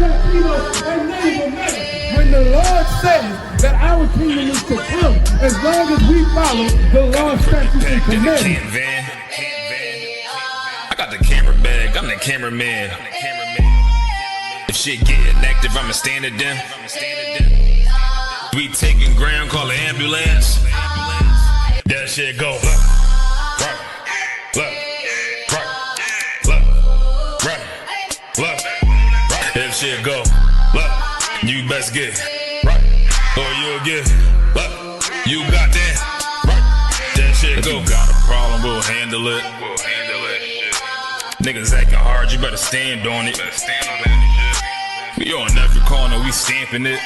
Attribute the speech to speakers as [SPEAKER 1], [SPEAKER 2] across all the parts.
[SPEAKER 1] Latino, and Native American. When the Lord says that our kingdom is to come, as long as we follow the law, statutes, and commandments.
[SPEAKER 2] I got the camera bag, I'm the cameraman. If shit getting active, I'ma stand it down. We taking ground, call the ambulance. That shit go. If shit go, you best get right, or you'll get you got that. That shit go. If you got a problem, we'll handle it. Niggas acting hard, you better stand on it. We on every corner, we stamping it.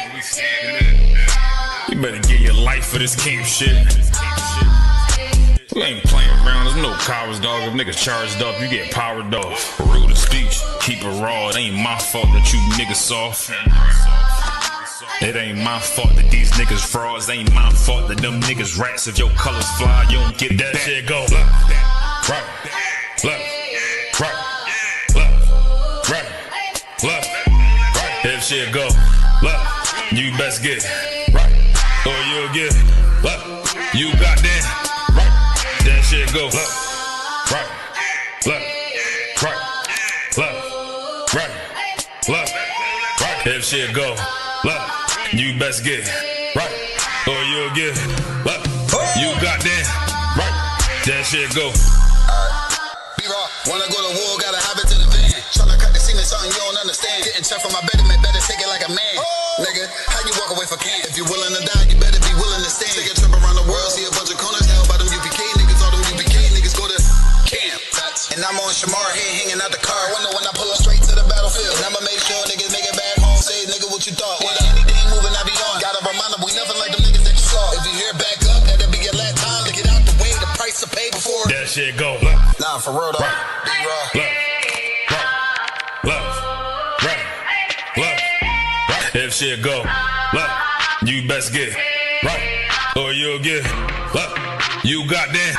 [SPEAKER 2] You better get your life for this camp shit. We ain't playing around, there's no cowards, dog. If niggas charged up, you get powered off. Rude of speech, keep it raw. It ain't my fault that you niggas soft. It ain't my fault that these niggas frauds. It ain't my fault that them niggas rats. If your colors fly, you don't get that shit go. Right. If shit go, you best get right, or you'll get you got that. That shit go right. If shit go, you best get right, or you'll get you got that right. That shit go.
[SPEAKER 3] Wanna go to war, gotta hop into the van. Tryna cut the scene is something you don't understand. Getting checked from my betterment, better take it like a man. Nigga, how you walk away for camp? If you willing to die, you better be willing to stand. Take a trip around the world, see a bunch of corners held by them UPK niggas. All them UPK niggas go to camp. And I'm on Shamar head hanging out the car. Wonder when I pull up straight to the battlefield. And I'ma make sure niggas make it back home. Say, nigga, what you thought? When anything moving, I be on. Gotta remind them, we nothing like them niggas that you saw. If you hear back up, that'll be your last time. Look it out the way, the price to pay before.
[SPEAKER 2] That shit go.
[SPEAKER 3] Nah, for real though.
[SPEAKER 2] If shit go, you best get right, or you'll get you got that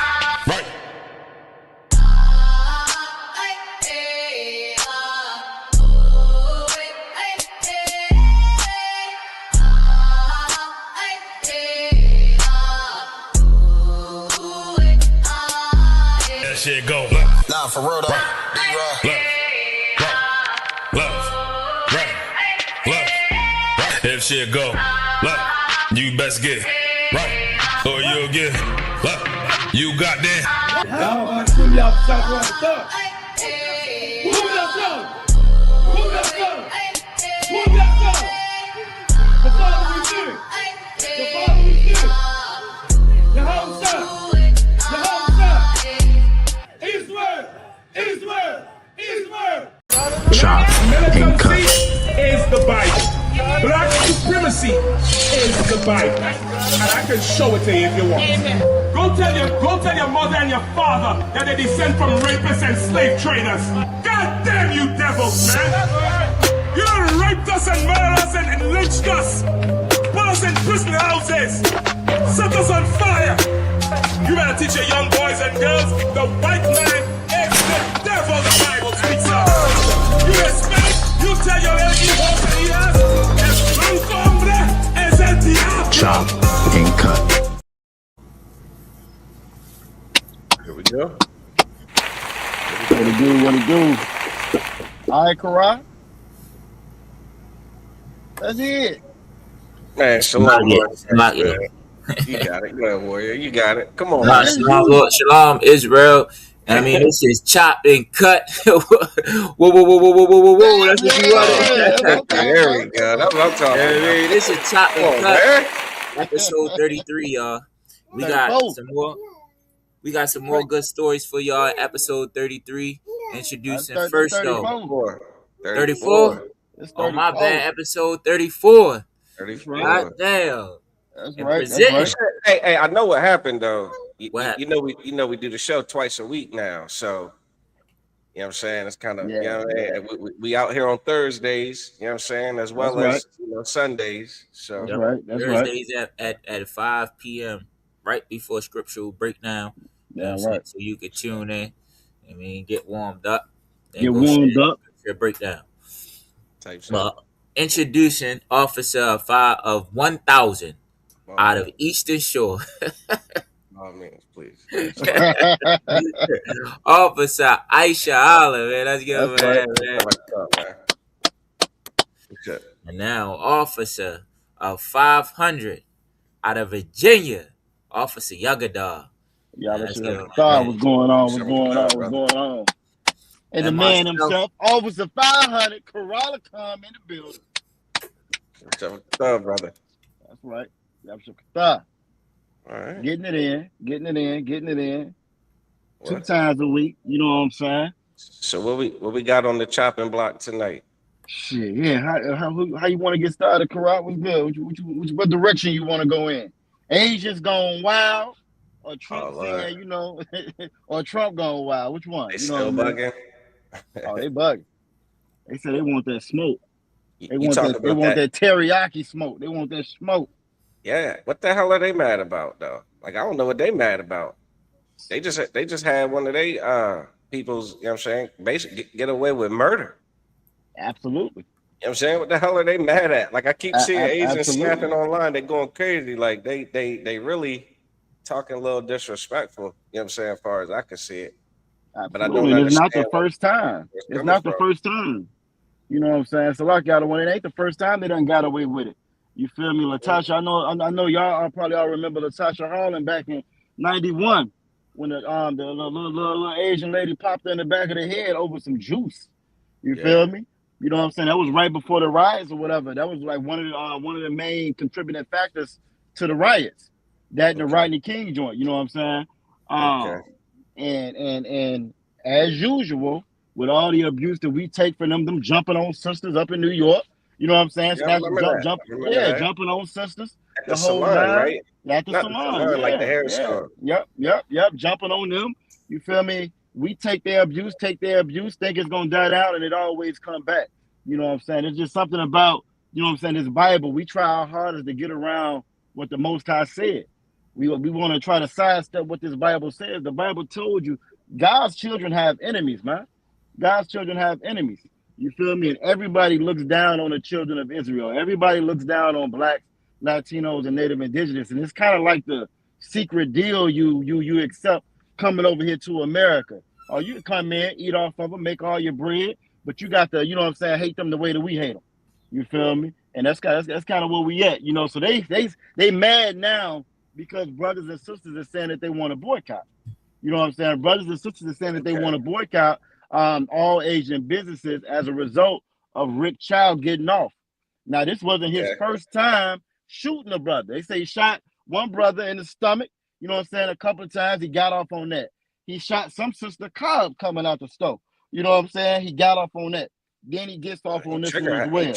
[SPEAKER 2] right. That shit go.
[SPEAKER 3] Nah, for real though.
[SPEAKER 2] If shit go, you best get right, or you'll get you got that.
[SPEAKER 1] Y'all swim y'all south right there. Move that song. Move that song. Move that song. The Father we fear. The Father we fear. Yehovah. Yehovah. Israel. Israel. Israel.
[SPEAKER 4] Chop and cut.
[SPEAKER 5] Is the Bible. Black supremacy is the Bible. And I can show it to you if you want.
[SPEAKER 6] Amen.
[SPEAKER 5] Go tell your mother and your father that they descend from rapists and slave traders. God damn you devils, man. You done raped us and murdered us and lynched us. Put us in prison houses. Set us on fire. You better teach your young boys and girls the white man is the devil the Bible speaks of. You respect, you tell your little hijos and hijas, el blanco hombre es el diablo.
[SPEAKER 4] Chop and cut.
[SPEAKER 7] Here we go. What it do? All right, Karan. That's it.
[SPEAKER 8] Man, shalom.
[SPEAKER 9] Not yet.
[SPEAKER 8] You got it. Go ahead, Warrior. You got it. Come on, man.
[SPEAKER 9] Shalom, Lord. Shalom, Israel. I mean, this is chopped and cut. Whoa. That's what you wanted.
[SPEAKER 8] There we go. That's what I'm talking about.
[SPEAKER 9] This is chopped and cut. Episode 33, y'all. We got some more good stories for y'all. Episode 33. Introducing first though. 34? Oh, my bad. Episode 34.
[SPEAKER 8] 34.
[SPEAKER 9] God damn.
[SPEAKER 7] That's right.
[SPEAKER 8] Hey, I know what happened though.
[SPEAKER 9] What happened?
[SPEAKER 8] We do the show twice a week now, so you know what I'm saying. It's kind of you know we out here on Thursdays, you know what I'm saying, as well as Sundays. So
[SPEAKER 7] That's
[SPEAKER 9] Thursdays at 5 p.m. right before scriptural breakdown. So you can tune in. I mean, get warmed up.
[SPEAKER 7] Get warmed up.
[SPEAKER 9] Your breakdown.
[SPEAKER 8] Type stuff.
[SPEAKER 9] introducing Officer of 1,000 out of Eastern Shore.
[SPEAKER 8] Oh man, please.
[SPEAKER 9] Officer Aisha Holler, man. Let's give him a hand, man.
[SPEAKER 8] Okay.
[SPEAKER 9] And now, Officer of 500 out of Virginia, Officer Yagadar.
[SPEAKER 7] What's going on? And the man himself, Officer 500, Corolla come in the building.
[SPEAKER 8] Brother.
[SPEAKER 7] That's right.
[SPEAKER 8] All right.
[SPEAKER 7] Getting it in. What? 2 times a week. You know what I'm saying?
[SPEAKER 8] So what we got on the chopping block tonight?
[SPEAKER 7] Shit, yeah. How you want to get started, Karat? What's good? What direction you want to go in? Asians going wild, or Trump saying, you know, or Trump going wild? Which one?
[SPEAKER 8] They still bugging.
[SPEAKER 7] Oh, they bugging. They said they want that smoke. They want that teriyaki smoke. They want that smoke.
[SPEAKER 8] Yeah. What the hell are they mad about though? Like I don't know what they mad about. They just had one of they people's, you know what I'm saying, basically get away with murder.
[SPEAKER 7] Absolutely.
[SPEAKER 8] You know what I'm saying? What the hell are they mad at? Like I keep seeing Asians snapping online, they going crazy. Like they really talking a little disrespectful, you know what I'm saying, as far as I can see it.
[SPEAKER 7] Absolutely. But I don't understand. It's not the first time. It's not the first time. You know what I'm saying? So like y'all, when it ain't the first time they done got away with it. You feel me? Latasha, I know y'all probably all remember Latasha Harlan back in 91 when the little Asian lady popped her in the back of the head over some juice. You feel me? You know what I'm saying? That was right before the riots or whatever. That was like one of the main contributing factors to the riots. That and the Rodney King joint. You know what I'm saying? And as usual, with all the abuse that we take from them jumping on sisters up in New York. You know what I'm saying? Jumping on sisters.
[SPEAKER 8] At the salon, right?
[SPEAKER 7] At the salon,
[SPEAKER 8] like the hair salon.
[SPEAKER 7] Yep. Jumping on them. You feel me? We take their abuse, think it's gonna die down, and it always come back. You know what I'm saying? It's just something about, you know what I'm saying, this Bible. We try our hardest to get around what the Most High said. We want to try to sidestep what this Bible says. The Bible told you God's children have enemies, man. God's children have enemies. You feel me? And everybody looks down on the children of Israel. Everybody looks down on Blacks, Latinos, and Native Indigenous. And it's kind of like the secret deal you accept coming over here to America. Or you come in, eat off of them, make all your bread, but you got to, you know what I'm saying, hate them the way that we hate them. You feel me? And that's kind of where we at, you know. So they mad now because brothers and sisters are saying that they want to boycott. You know what I'm saying? Brothers and sisters are saying that they want to boycott all Asian businesses as a result of Rick Child getting off. Now, this wasn't his first time shooting a brother. They say he shot one brother in the stomach. You know what I'm saying? A couple of times he got off on that. He shot some sister Cobb coming out the stove. You know what I'm saying? He got off on that. Then he gets off on this one as well.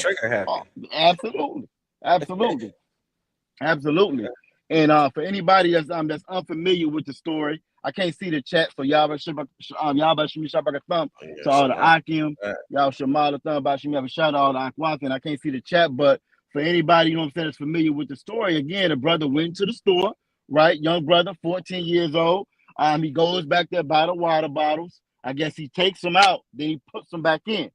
[SPEAKER 7] Absolutely. And for anybody that's unfamiliar with the story, I can't see the chat, so y'all better shoot me a thumb to all the Akim. Y'all should model thumb about me have a shout out all the Aquatin. I can't see the chat, but for anybody, you know what I'm saying, that's familiar with the story, again, the brother went to the store, right? Young brother, 14 years old. He goes back there by the water bottles. I guess he takes them out, then he puts them back in,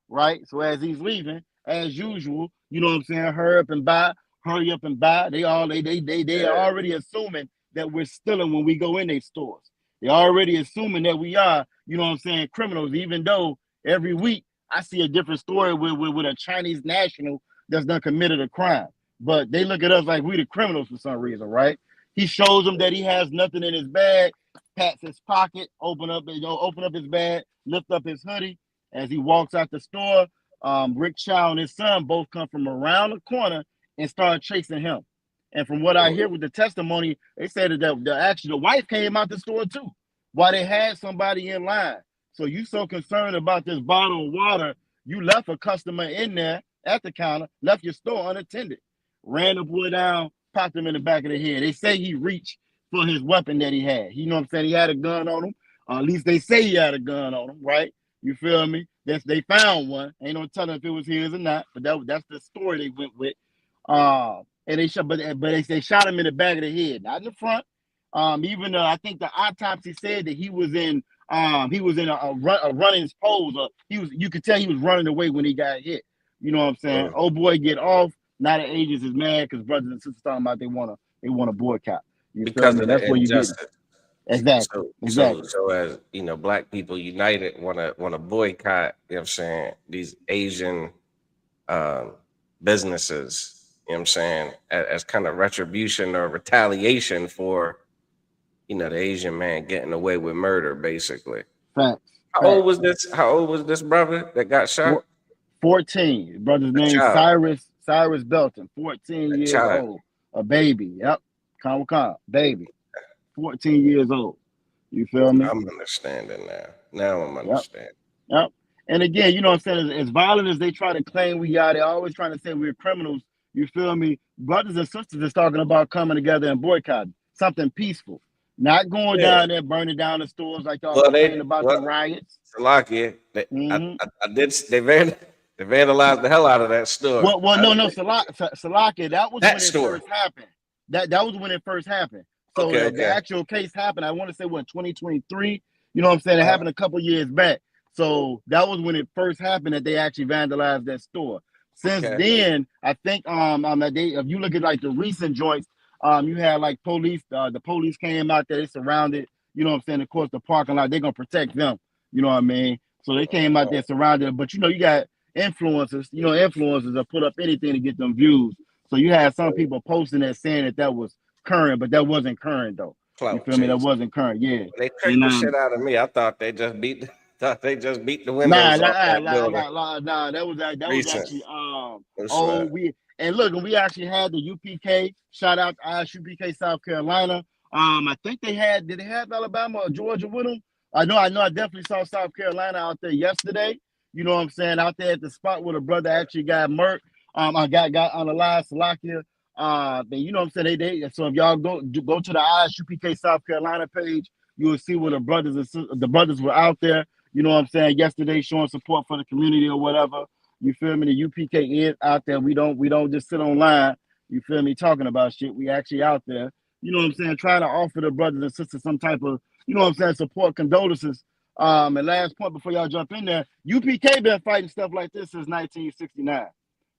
[SPEAKER 7] right? So as he's leaving, as usual, you know what I'm saying, hurry up and buy. They already assuming that we're stealing when we go in their stores. They're already assuming that we are, you know what I'm saying, criminals, even though every week I see a different story with a Chinese national that's done committed a crime. But they look at us like we the criminals for some reason, right? He shows them that he has nothing in his bag, pats his pocket, open up his bag, lift up his hoodie. As he walks out the store, Rick Child and his son both come from around the corner and start chasing him. And from what I hear with the testimony, they said that the wife came out the store too, while they had somebody in line. So you so concerned about this bottle of water, you left a customer in there at the counter, left your store unattended, ran the boy down, popped him in the back of the head. They say he reached for his weapon that he had. You know what I'm saying? He had a gun on him. At least they say he had a gun on him, right? You feel me? They found one. Ain't no telling if it was his or not, but that's the story they went with. And they shot, but they shot him in the back of the head, not in the front. Even though I think the autopsy said that he was in a running pose. You could tell he was running away when he got hit. You know what I'm saying? Old boy get off. Now the agents is mad because brothers and sisters talking about they want to boycott. You
[SPEAKER 8] because
[SPEAKER 7] feel me?
[SPEAKER 8] of
[SPEAKER 7] That's
[SPEAKER 8] the
[SPEAKER 7] where you get
[SPEAKER 8] injustice.
[SPEAKER 7] exactly.
[SPEAKER 8] So as you know, Black people united want to boycott. You know what I'm saying? These Asian businesses. You know what I'm saying? As kind of retribution or retaliation for, you know, the Asian man getting away with murder, basically.
[SPEAKER 7] Facts.
[SPEAKER 8] How old was this? How old was this brother that got shot?
[SPEAKER 7] 14. Brother's name Cyrus Belton. 14 years old. A baby. Yep. Baby. 14 years old. You feel me?
[SPEAKER 8] I'm understanding now. Now I'm understanding.
[SPEAKER 7] Yep. And again, you know what I'm saying? As violent as they try to claim we are, they're always trying to say we're criminals. You feel me? Brothers and sisters is talking about coming together and boycotting something peaceful. Not going down there, burning down the stores like y'all complaining about the riots.
[SPEAKER 8] Salakia, they vandalized the hell out of that store.
[SPEAKER 7] No, Salakia, that was when it first happened. That was when it first happened. So the actual case happened, I want to say, 2023? You know what I'm saying? It happened a couple years back. So that was when it first happened that they actually vandalized that store. Since then, I think if you look at like the recent joints, you had like police, the police came out there, they surrounded, you know what I'm saying, of course, the parking lot, they're going to protect them, you know what I mean? So they came out there surrounded, but you know, you got influencers, influencers that put up anything to get them views. So you had some people posting that saying that was current, but that wasn't current though. You feel me? That wasn't current, yeah.
[SPEAKER 8] They tricked the shit out of me. I thought they just beat the windows off that building.
[SPEAKER 7] Nah, that was actually and look, we actually had the UPK, shout out to UPK South Carolina. I think did they have Alabama or Georgia with them? I know I definitely saw South Carolina out there yesterday. You know what I'm saying? Out there at the spot where the brother actually got murked. I got on the live Salakia. You know what I'm saying? So if y'all go to the UPK South Carolina page, you will see where the brothers were out there. You know what I'm saying? Yesterday, showing support for the community or whatever. You feel me? The UPK is out there. We don't just sit online. You feel me? Talking about shit. We actually out there. You know what I'm saying? Trying to offer the brothers and sisters some type of, you know what I'm saying, support, condolences. And last point before y'all jump in there, UPK been fighting stuff like this since 1969.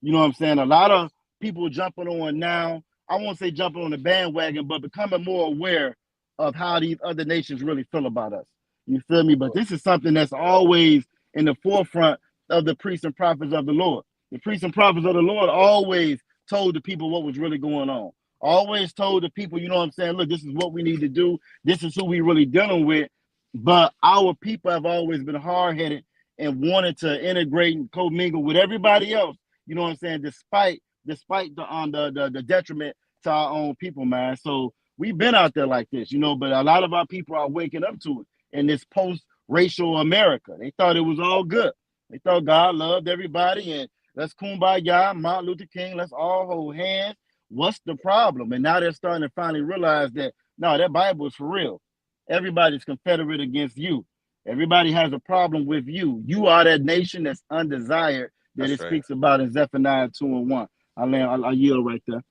[SPEAKER 7] You know what I'm saying? A lot of people jumping on now. I won't say jumping on the bandwagon, but becoming more aware of how these other nations really feel about us. You feel me? But this is something that's always in the forefront of the priests and prophets of the Lord. The priests and prophets of the Lord always told the people what was really going on. Always told the people, you know what I'm saying, look, this is what we need to do. This is who we really dealing with. But our people have always been hard-headed and wanted to integrate and commingle with everybody else. You know what I'm saying? Despite the detriment to our own people, man. So we've been out there like this, but a lot of our people are waking up to it in this post-racial America. They thought it was all good. They thought God loved everybody and let's kumbaya, Martin Luther King, let's all hold hands. What's the problem? And now they're starting to finally realize that, no, that Bible is for real. Everybody's confederate against you. Everybody has a problem with you. You are that nation that's undesired that it speaks about in Zephaniah 2:1. I'll yield right there.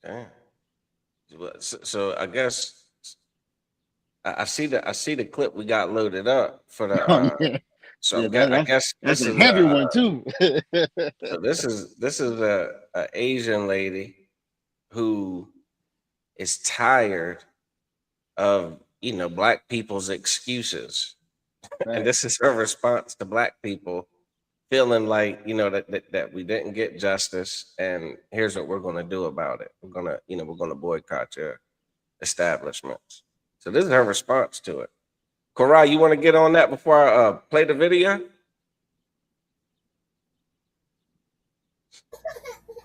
[SPEAKER 8] Damn. So I guess I see the clip we got loaded up for the. I guess
[SPEAKER 7] that's a heavy one too.
[SPEAKER 8] So this is a Asian lady who is tired of Black people's excuses, and this is her response to Black people feeling like that we didn't get justice, and here's what we're going to do about it. We're gonna boycott your establishments. So this is her response to it. Korai, you want to get on that before I play the video?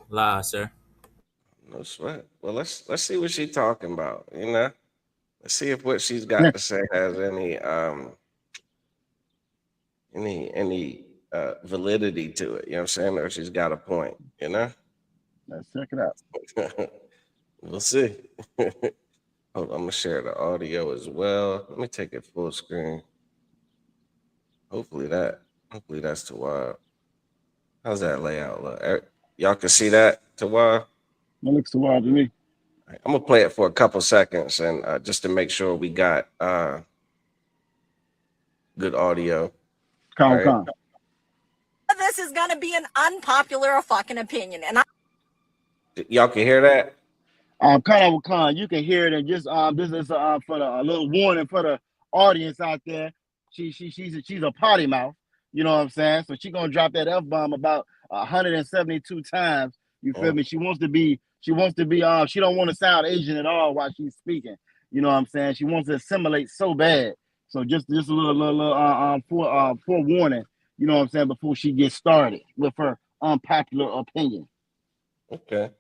[SPEAKER 9] La, sir.
[SPEAKER 8] No sweat. Well, let's see what she's talking about. Let's see if what she's got to say has any validity to it. You know what I'm saying? Or she's got a point.
[SPEAKER 7] Let's check it out.
[SPEAKER 8] We'll see. Hold on, I'm gonna share the audio as well. Let me take it full screen. Hopefully that's too wild. How's that layout look? Y'all can see that too wild?
[SPEAKER 7] It looks too wild to me.
[SPEAKER 8] Right, I'm gonna play it for a couple seconds and just to make sure we got good audio.
[SPEAKER 7] Calm.
[SPEAKER 6] The this is gonna be an unpopular fucking opinion, and
[SPEAKER 8] y'all can hear that.
[SPEAKER 7] Khan, you can hear it, and just this is for a little warning for the audience out there. She's a potty mouth. You know what I'm saying? So she gonna drop that F-bomb about 172 times. You feel me? She wants to be. She don't want to sound Asian at all while she's speaking. You know what I'm saying? She wants to assimilate so bad. So just a little forewarning. You know what I'm saying? Before she gets started with her unpopular opinion.
[SPEAKER 8] Okay.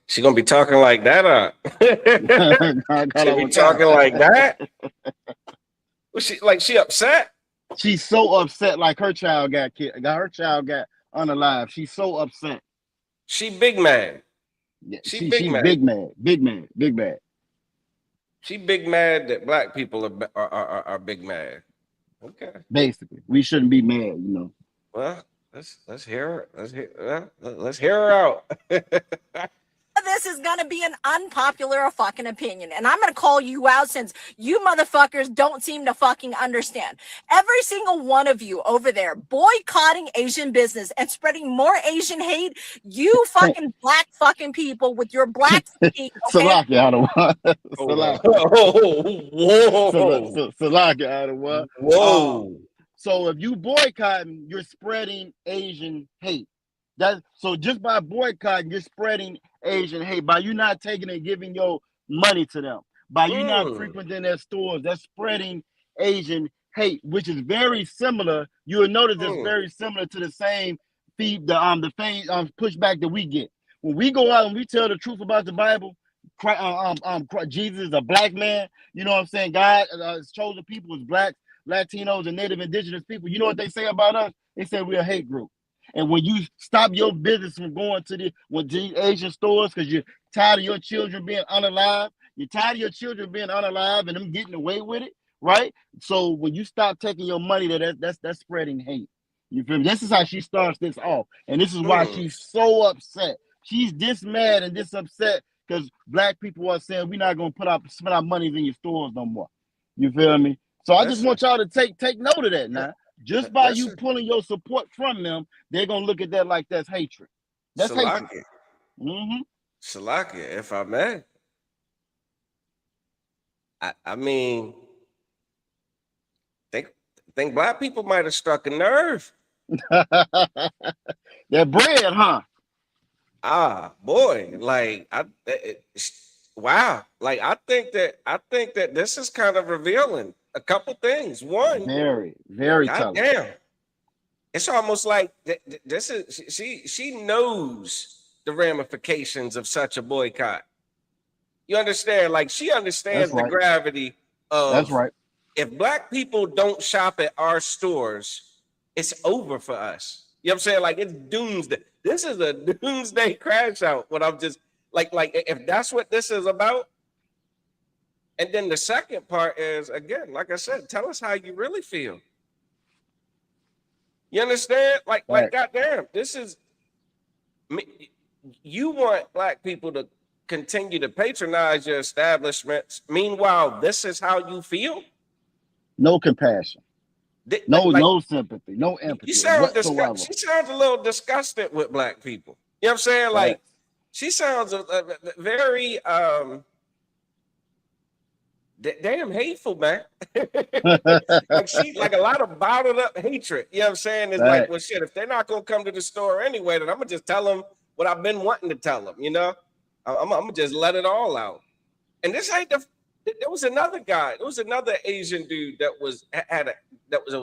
[SPEAKER 8] She gonna be talking like that, she be talking like that. Was she upset?
[SPEAKER 7] She's so upset, like her child got killed. Her child got unalive. She's so upset.
[SPEAKER 8] She big mad.
[SPEAKER 7] Yeah, she big mad. She big mad that black people are big mad. Okay. Basically, we shouldn't be mad, you know.
[SPEAKER 8] Well, let's hear her. Let's hear her out.
[SPEAKER 6] this is gonna be an unpopular fucking opinion, and I'm gonna call you out since you motherfuckers don't seem to fucking understand. Every single one of you over there boycotting Asian business and spreading more Asian hate, you fucking black fucking people with your black feet.
[SPEAKER 7] Salaki out of what? Salaki out of what?
[SPEAKER 8] Whoa.
[SPEAKER 7] So if you boycotting, you're spreading Asian hate. So just by boycotting, you're spreading Asian hate. By you not taking and giving your money to them, by you not frequenting their stores, that's spreading Asian hate, which is very similar. You will notice it's very similar to the same pushback that we get when we go out and we tell the truth about the Bible. Jesus is a black man. You know what I'm saying? God, his chosen people is blacks, Latinos, and Native Indigenous people. You know what they say about us? They say we're a hate group. And when you stop your business from going to these Asian stores because you're tired of your children being unalive, you're tired of your children being unalive and them getting away with it, right? So when you stop taking your money, that's spreading hate. You feel me? This is how she starts this off, and this is why she's so upset. She's this mad and this upset because black people are saying we're not gonna spend our money in your stores no more. You feel me? So I just want y'all to take note of that now. Just by you pulling your support from them, they're gonna look at that like that's hatred. That's hatred.
[SPEAKER 8] Salakia, if I may. I mean, think black people might have struck a nerve.
[SPEAKER 7] They're bred, huh?
[SPEAKER 8] Ah, boy, like wow. Like I think that this is kind of revealing a couple things. One,
[SPEAKER 7] very tough.
[SPEAKER 8] Damn, it's almost like this is she knows the ramifications of such a boycott. You understand? Like she understands the gravity of.
[SPEAKER 7] That's right.
[SPEAKER 8] If black people don't shop at our stores, it's over for us. You know what I'm saying? Like it's doomsday. This is a doomsday crash out. What I'm just like if that's what this is about. And then the second part is, again, like I said, tell us how you really feel. You understand? Like goddamn, this is you want black people to continue to patronize your establishments. Meanwhile, this is how you feel.
[SPEAKER 7] No compassion. No sympathy, no empathy.
[SPEAKER 8] She sounds a little disgusted with black people. You know what I'm saying? Like she sounds very damn hateful, man. like a lot of bottled up hatred. You know what I'm saying? It's like, well, shit, if they're not gonna come to the store anyway, then I'm gonna just tell them what I've been wanting to tell them. You know, I'm gonna just let it all out. And this ain't there was another guy. There was another Asian dude that was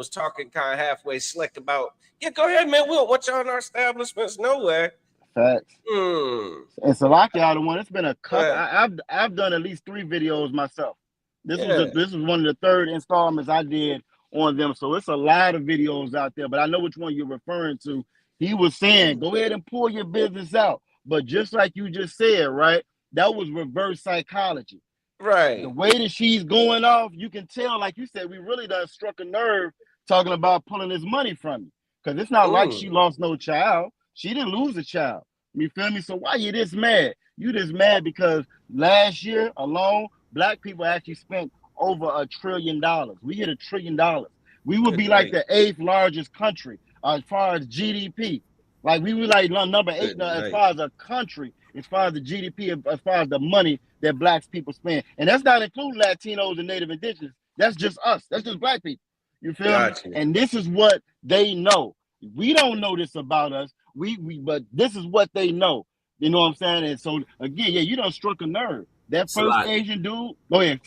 [SPEAKER 8] talking kind of halfway slick about, yeah, go ahead, man. We don't want y'all in our establishments nowhere.
[SPEAKER 7] Facts. And Salaki out of one. It's been a couple. I've done at least 3 videos myself. This is one of the third installments I did on them. So it's a lot of videos out there, but I know which one you're referring to. He was saying, go ahead and pull your business out. But just like you just said, right? That was reverse psychology.
[SPEAKER 8] Right.
[SPEAKER 7] The way that she's going off, you can tell, like you said, we really done struck a nerve talking about pulling his money from you. Because it's not like she lost no child. She didn't lose a child. You feel me? So why you this mad? You this mad because last year alone, black people actually spent over $1 trillion. We hit $1 trillion. We would be like the 8th largest country as far as GDP. Like we were like number 8 as far as a country, as far as the GDP, as far as the money that blacks people spend. And that's not including Latinos and Native Indigenous. That's just us. That's just black people. You feel me? And this is what they know. We don't know this about us. But this is what they know. You know what I'm saying? And so again, yeah, you done struck a nerve. That first Asian dude. Go ahead.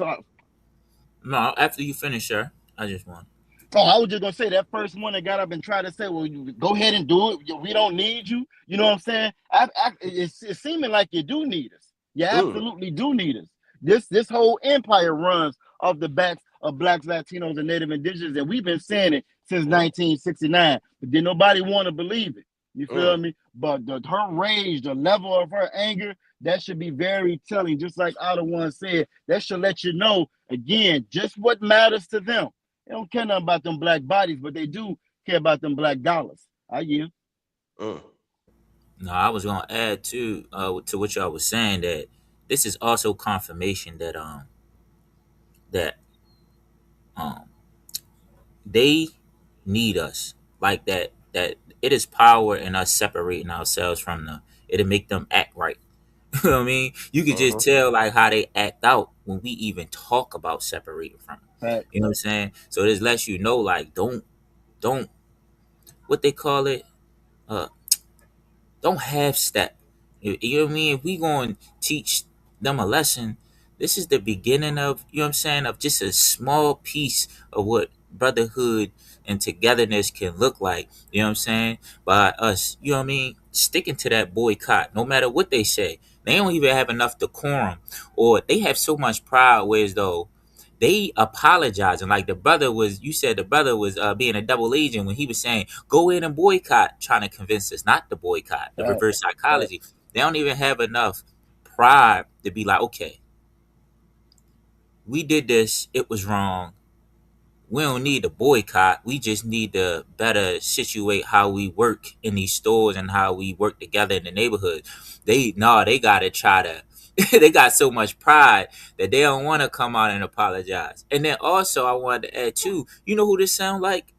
[SPEAKER 9] No, after you finish, sir. I just want.
[SPEAKER 7] Oh, I was just gonna say that first one that got up and tried to say, "Well, you go ahead and do it. We don't need you." You know what I'm saying? It's seeming like you do need us. You absolutely do need us. This whole empire runs off the backs of blacks, Latinos, and Native Indigenous, and we've been saying it since 1969. But did nobody want to believe it? You feel me? But her rage, the level of her anger, that should be very telling. Just like Otta One said, that should let you know again just what matters to them. They don't care nothing about them black bodies, but they do care about them black dollars. I yield.
[SPEAKER 9] No, I was gonna add to what y'all was saying that this is also confirmation that they need us, like that it is power in us separating ourselves from them. It'll make them act right. You know what I mean? You can just tell like how they act out when we even talk about separating from them.
[SPEAKER 7] Right.
[SPEAKER 9] You know what I'm saying? So this lets you know, like, don't what they call it, don't half step. You know what I mean? If we going to teach them a lesson, this is the beginning of, you know what I'm saying, of just a small piece of what brotherhood and togetherness can look like. You know what I'm saying? By us, you know what I mean, sticking to that boycott, no matter what they say. They don't even have enough decorum, or they have so much pride, whereas though they apologizing. Like the brother was, you said the brother was being a double agent when he was saying, go in and boycott, trying to convince us not to boycott, the reverse psychology. They don't even have enough pride to be like, okay, we did this, it was wrong. We don't need to boycott. We just need to better situate how we work in these stores and how we work together in the neighborhood. They gotta try to they got so much pride that they don't want to come out and apologize. And then also I wanted to add too, you know who this sound like?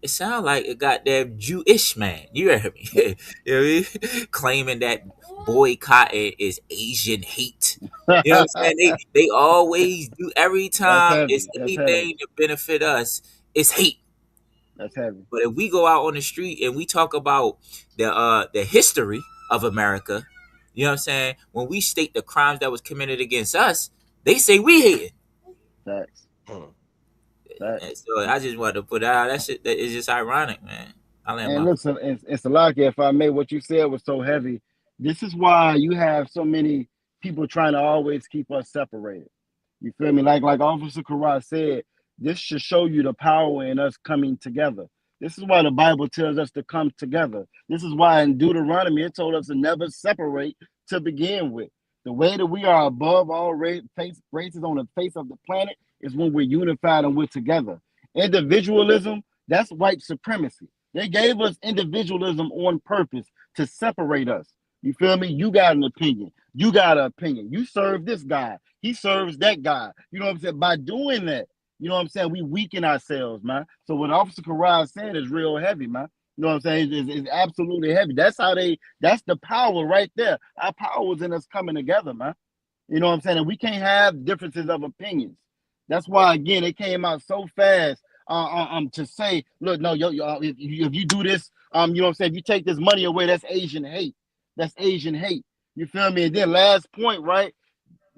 [SPEAKER 9] It sound like a goddamn Jewish man. You heard me? You know what I mean? Claiming that boycotting is Asian hate. You know what I'm saying? They always do, every time it's anything to benefit us, it's hate.
[SPEAKER 7] That's heavy.
[SPEAKER 9] But if we go out on the street and we talk about the history of America, you know what I'm saying? When we state the crimes that was committed against us, they say we hate.
[SPEAKER 7] Facts.
[SPEAKER 9] So I just wanted to put out that shit. That is just ironic, man.
[SPEAKER 7] And listen, it's a lot. If I may, what you said was so heavy. This is why you have so many people trying to always keep us separated. You feel me? Like Officer Karat said, this should show you the power in us coming together. This is why the Bible tells us to come together. This is why in Deuteronomy it told us to never separate to begin with. The way that we are above all races on the face of the planet is when we're unified and we're together. Individualism, that's white supremacy. They gave us individualism on purpose to separate us. You feel me? You got an opinion. You got an opinion. You serve this guy. He serves that guy. You know what I'm saying? By doing that, you know what I'm saying, we weaken ourselves, man. So what Officer Karat said is real heavy, man. You know what I'm saying? It's absolutely heavy. That's the power right there. Our power is in us coming together, man. You know what I'm saying? And we can't have differences of opinions. That's why, again, it came out so fast to say, look, no, if you do this, you know what I'm saying, if you take this money away, that's Asian hate. That's Asian hate. You feel me? And then last point, right?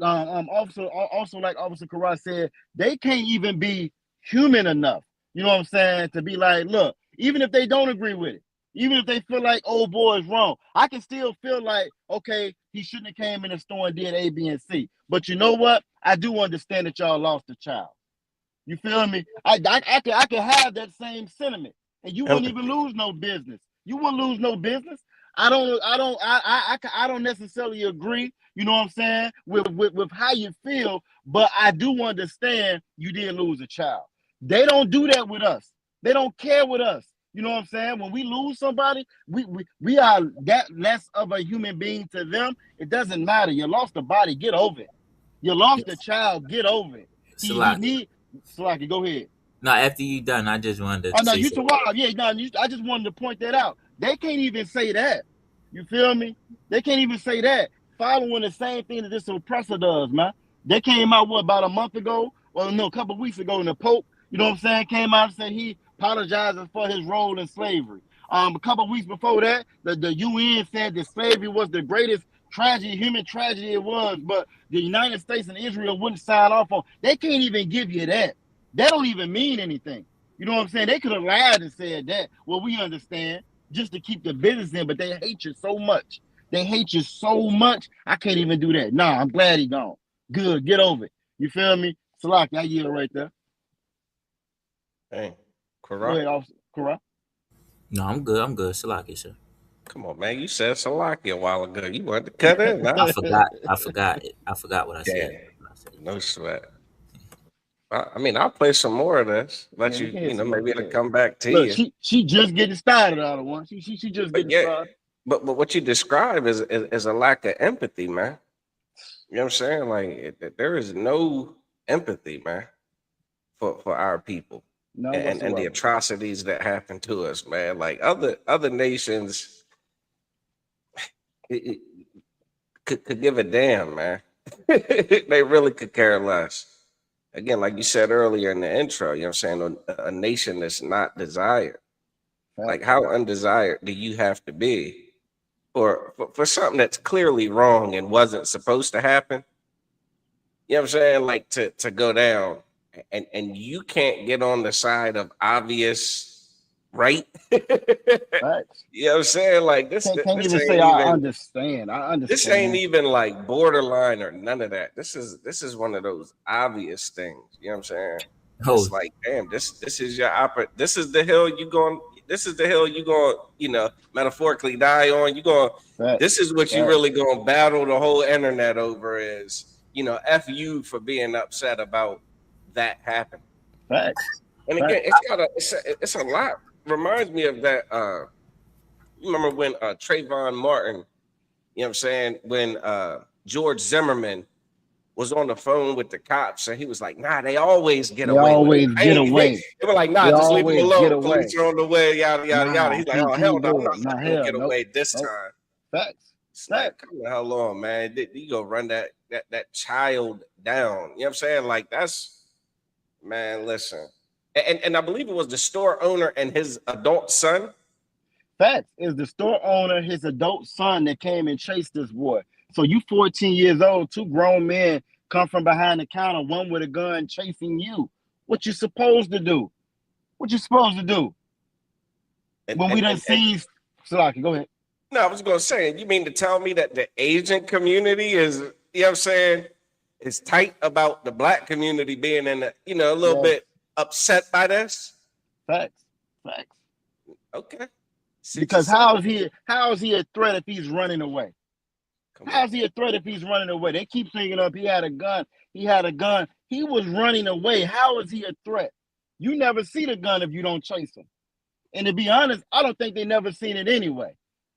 [SPEAKER 7] Also like Officer Karat said, they can't even be human enough, you know what I'm saying, to be like, look, even if they don't agree with it, even if they feel like old boy is wrong, I can still feel like, okay, he shouldn't have came in the store and did A, B, and C. But you know what? I do understand that y'all lost a child. You feel me? I can have that same sentiment, and you wouldn't even lose no business. You wouldn't lose no business. I don't necessarily agree, you know what I'm saying, with how you feel, but I do understand you did lose a child. They don't do that with us. They don't care with us. You know what I'm saying? When we lose somebody, we are that less of a human being to them. It doesn't matter. You lost a body, get over it. You lost a child, get over it. Salaki, go ahead.
[SPEAKER 9] No, after you done, I just wanted to
[SPEAKER 7] Oh no,
[SPEAKER 9] say
[SPEAKER 7] you
[SPEAKER 9] something.
[SPEAKER 7] too wild. Yeah, no, I just wanted to point that out. They can't even say that. You feel me? They can't even say that. Following the same thing that this oppressor does, man. They came out about a month ago, or no, a couple of weeks ago, and the Pope, you know what I'm saying, came out and said he apologizes for his role in slavery. A couple of weeks before that, the UN said that slavery was the greatest tragedy, human tragedy it was, but the United States and Israel wouldn't sign off on. They can't even give you that. That don't even mean anything. You know what I'm saying? They could have lied and said that. Well, we understand, just to keep the business in, but they hate you so much. They hate you so much, I can't even do that. Nah, I'm glad he gone. Good, get over it. You feel me? Salaki, I yield right there.
[SPEAKER 8] Hey,
[SPEAKER 7] Go
[SPEAKER 8] Quran.
[SPEAKER 7] ahead, Officer. Correct.
[SPEAKER 9] No, I'm good. I'm good. Salaki, sir.
[SPEAKER 8] Come on, man. You said Salaki a while ago. You wanted to cut in.
[SPEAKER 9] I forgot. I forgot it. I forgot what I said.
[SPEAKER 8] No sweat. I mean, I'll play some more of this. Let
[SPEAKER 7] Yeah,
[SPEAKER 8] you know, maybe it'll come back to
[SPEAKER 7] Look,
[SPEAKER 8] you.
[SPEAKER 7] she just getting started out of one. She just
[SPEAKER 8] But
[SPEAKER 7] getting started.
[SPEAKER 8] but what you describe is a lack of empathy, man. You know what I'm saying? Like there is no empathy, man, for our people
[SPEAKER 7] No,
[SPEAKER 8] and the
[SPEAKER 7] whatsoever.
[SPEAKER 8] atrocities that happen to us, man. Like other nations could give a damn, man. They really could care less. Again, like you said earlier in the intro, you know what I'm saying? A nation that's not desired. Like, how undesired do you have to be for something that's clearly wrong and wasn't supposed to happen? You know what I'm saying? Like to go down and you can't get on the side of obvious right.
[SPEAKER 7] Facts.
[SPEAKER 8] You know what I'm saying? Like this
[SPEAKER 7] Can't
[SPEAKER 8] this
[SPEAKER 7] even
[SPEAKER 8] ain't
[SPEAKER 7] say I
[SPEAKER 8] even
[SPEAKER 7] understand. I understand.
[SPEAKER 8] this ain't even like borderline or none of that. This is one of those obvious things. You know what I'm saying?
[SPEAKER 9] Oh,
[SPEAKER 8] It's like, damn, this is your this is the hill you going, you know, metaphorically die on. You going,
[SPEAKER 7] Facts.
[SPEAKER 8] this is what you
[SPEAKER 7] Facts.
[SPEAKER 8] really going to battle the whole internet over is, you know, F you for being upset about that happening.
[SPEAKER 7] Facts.
[SPEAKER 8] And again, it's a lot. Reminds me of that. You remember when Trayvon Martin, you know what I'm saying, when George Zimmerman was on the phone with the cops and he was like, nah, they always get
[SPEAKER 7] They
[SPEAKER 8] away.
[SPEAKER 7] always
[SPEAKER 8] with it.
[SPEAKER 7] get away.
[SPEAKER 8] They were like, nah,
[SPEAKER 7] They
[SPEAKER 8] just leave them
[SPEAKER 7] always
[SPEAKER 8] alone.
[SPEAKER 7] get away.
[SPEAKER 8] Police are on the way, yada, yada,
[SPEAKER 7] Nah,
[SPEAKER 8] yada. He's like, oh,
[SPEAKER 7] can't
[SPEAKER 8] hell no,
[SPEAKER 7] do
[SPEAKER 8] I'm not
[SPEAKER 7] it. Nah,
[SPEAKER 8] letting them
[SPEAKER 7] hell,
[SPEAKER 8] get
[SPEAKER 7] nope.
[SPEAKER 8] away this
[SPEAKER 7] Nope.
[SPEAKER 8] time.
[SPEAKER 7] Facts.
[SPEAKER 8] It's like, come the hell on, man. You go run that child down. You know what I'm saying? Like, that's, man, listen. And I believe it was the store owner and his adult son.
[SPEAKER 7] Facts. Is the store owner his adult son that came and chased this boy. So you 14 years old, two grown men come from behind the counter, one with a gun chasing you. What you supposed to do? What you supposed to do? When we done seen, Salaki, go ahead.
[SPEAKER 8] No, I was going to say, you mean to tell me that the Asian community is, you know what I'm saying, is tight about the black community being in a, you know, a little bit upset by this?
[SPEAKER 7] Facts. Facts.
[SPEAKER 8] Okay.
[SPEAKER 7] Because how is he a threat if he's running away? How's he a threat if he's running away? They keep thinking up he had a gun. He had a gun. He was running away. How is he a threat? You never see the gun if you don't chase him. And to be honest, I don't think they never seen it anyway.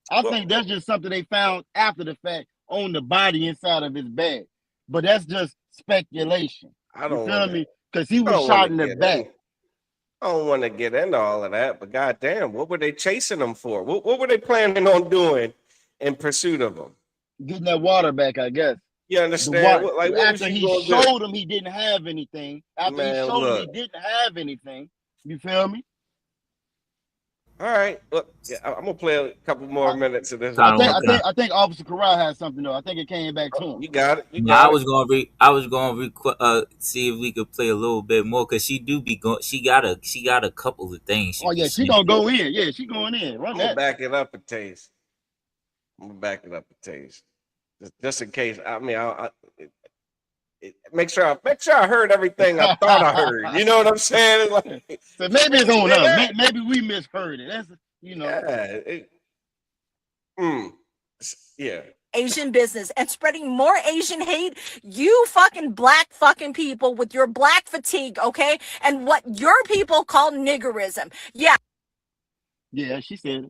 [SPEAKER 7] I think that's just something they found after the fact on the body inside of his bag. But that's just speculation.
[SPEAKER 8] I don't
[SPEAKER 7] You feel
[SPEAKER 8] wanna-
[SPEAKER 7] me? Because he was shot in the back.
[SPEAKER 8] I don't want to get into all of that, but goddamn, what were they chasing him for? What were they planning on doing in pursuit of him?
[SPEAKER 7] Getting that water back, I guess.
[SPEAKER 8] You understand? Like, what was
[SPEAKER 7] after
[SPEAKER 8] he
[SPEAKER 7] he
[SPEAKER 8] gonna do?
[SPEAKER 7] showed him he didn't have anything. After he
[SPEAKER 8] Man,
[SPEAKER 7] showed him he
[SPEAKER 8] look.
[SPEAKER 7] didn't have anything. You feel me?
[SPEAKER 8] All right, look, yeah, I'm gonna play a couple more minutes of this.
[SPEAKER 7] I think Officer Corral has something though. I think it came back to him.
[SPEAKER 8] You got it.
[SPEAKER 9] I was gonna see if we could play a little bit more because she do be going. She got a couple of things.
[SPEAKER 7] Oh yeah, she gonna go in. Yeah, she going in. Run
[SPEAKER 8] I'm
[SPEAKER 7] that.
[SPEAKER 8] gonna back it up a taste. Just in case. I mean, make sure I heard everything I thought I heard. You know what I'm saying? Like,
[SPEAKER 7] so maybe it's on us. Maybe we misheard it. That's
[SPEAKER 8] yeah.
[SPEAKER 6] Asian business and spreading more Asian hate. You fucking black fucking people with your black fatigue, okay? And what your people call niggerism. Yeah.
[SPEAKER 7] Yeah, she said.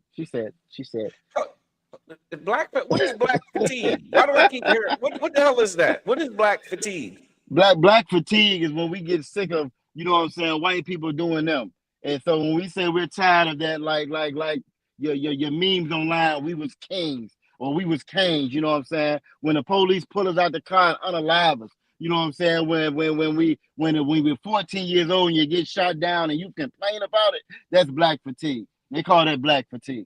[SPEAKER 8] Black. What is black fatigue? Why do I keep hearing? What the hell is that? What is black fatigue?
[SPEAKER 7] Black fatigue is when we get sick of You know what I'm saying? White people doing them. And so when we say we're tired of that, like your memes online, we was kings or we was kings, you know what I'm saying? When the police pull us out the car and unalive us, you know what I'm saying? When we're 14 years old and you get shot down and you complain about it, that's black fatigue. They call that black fatigue.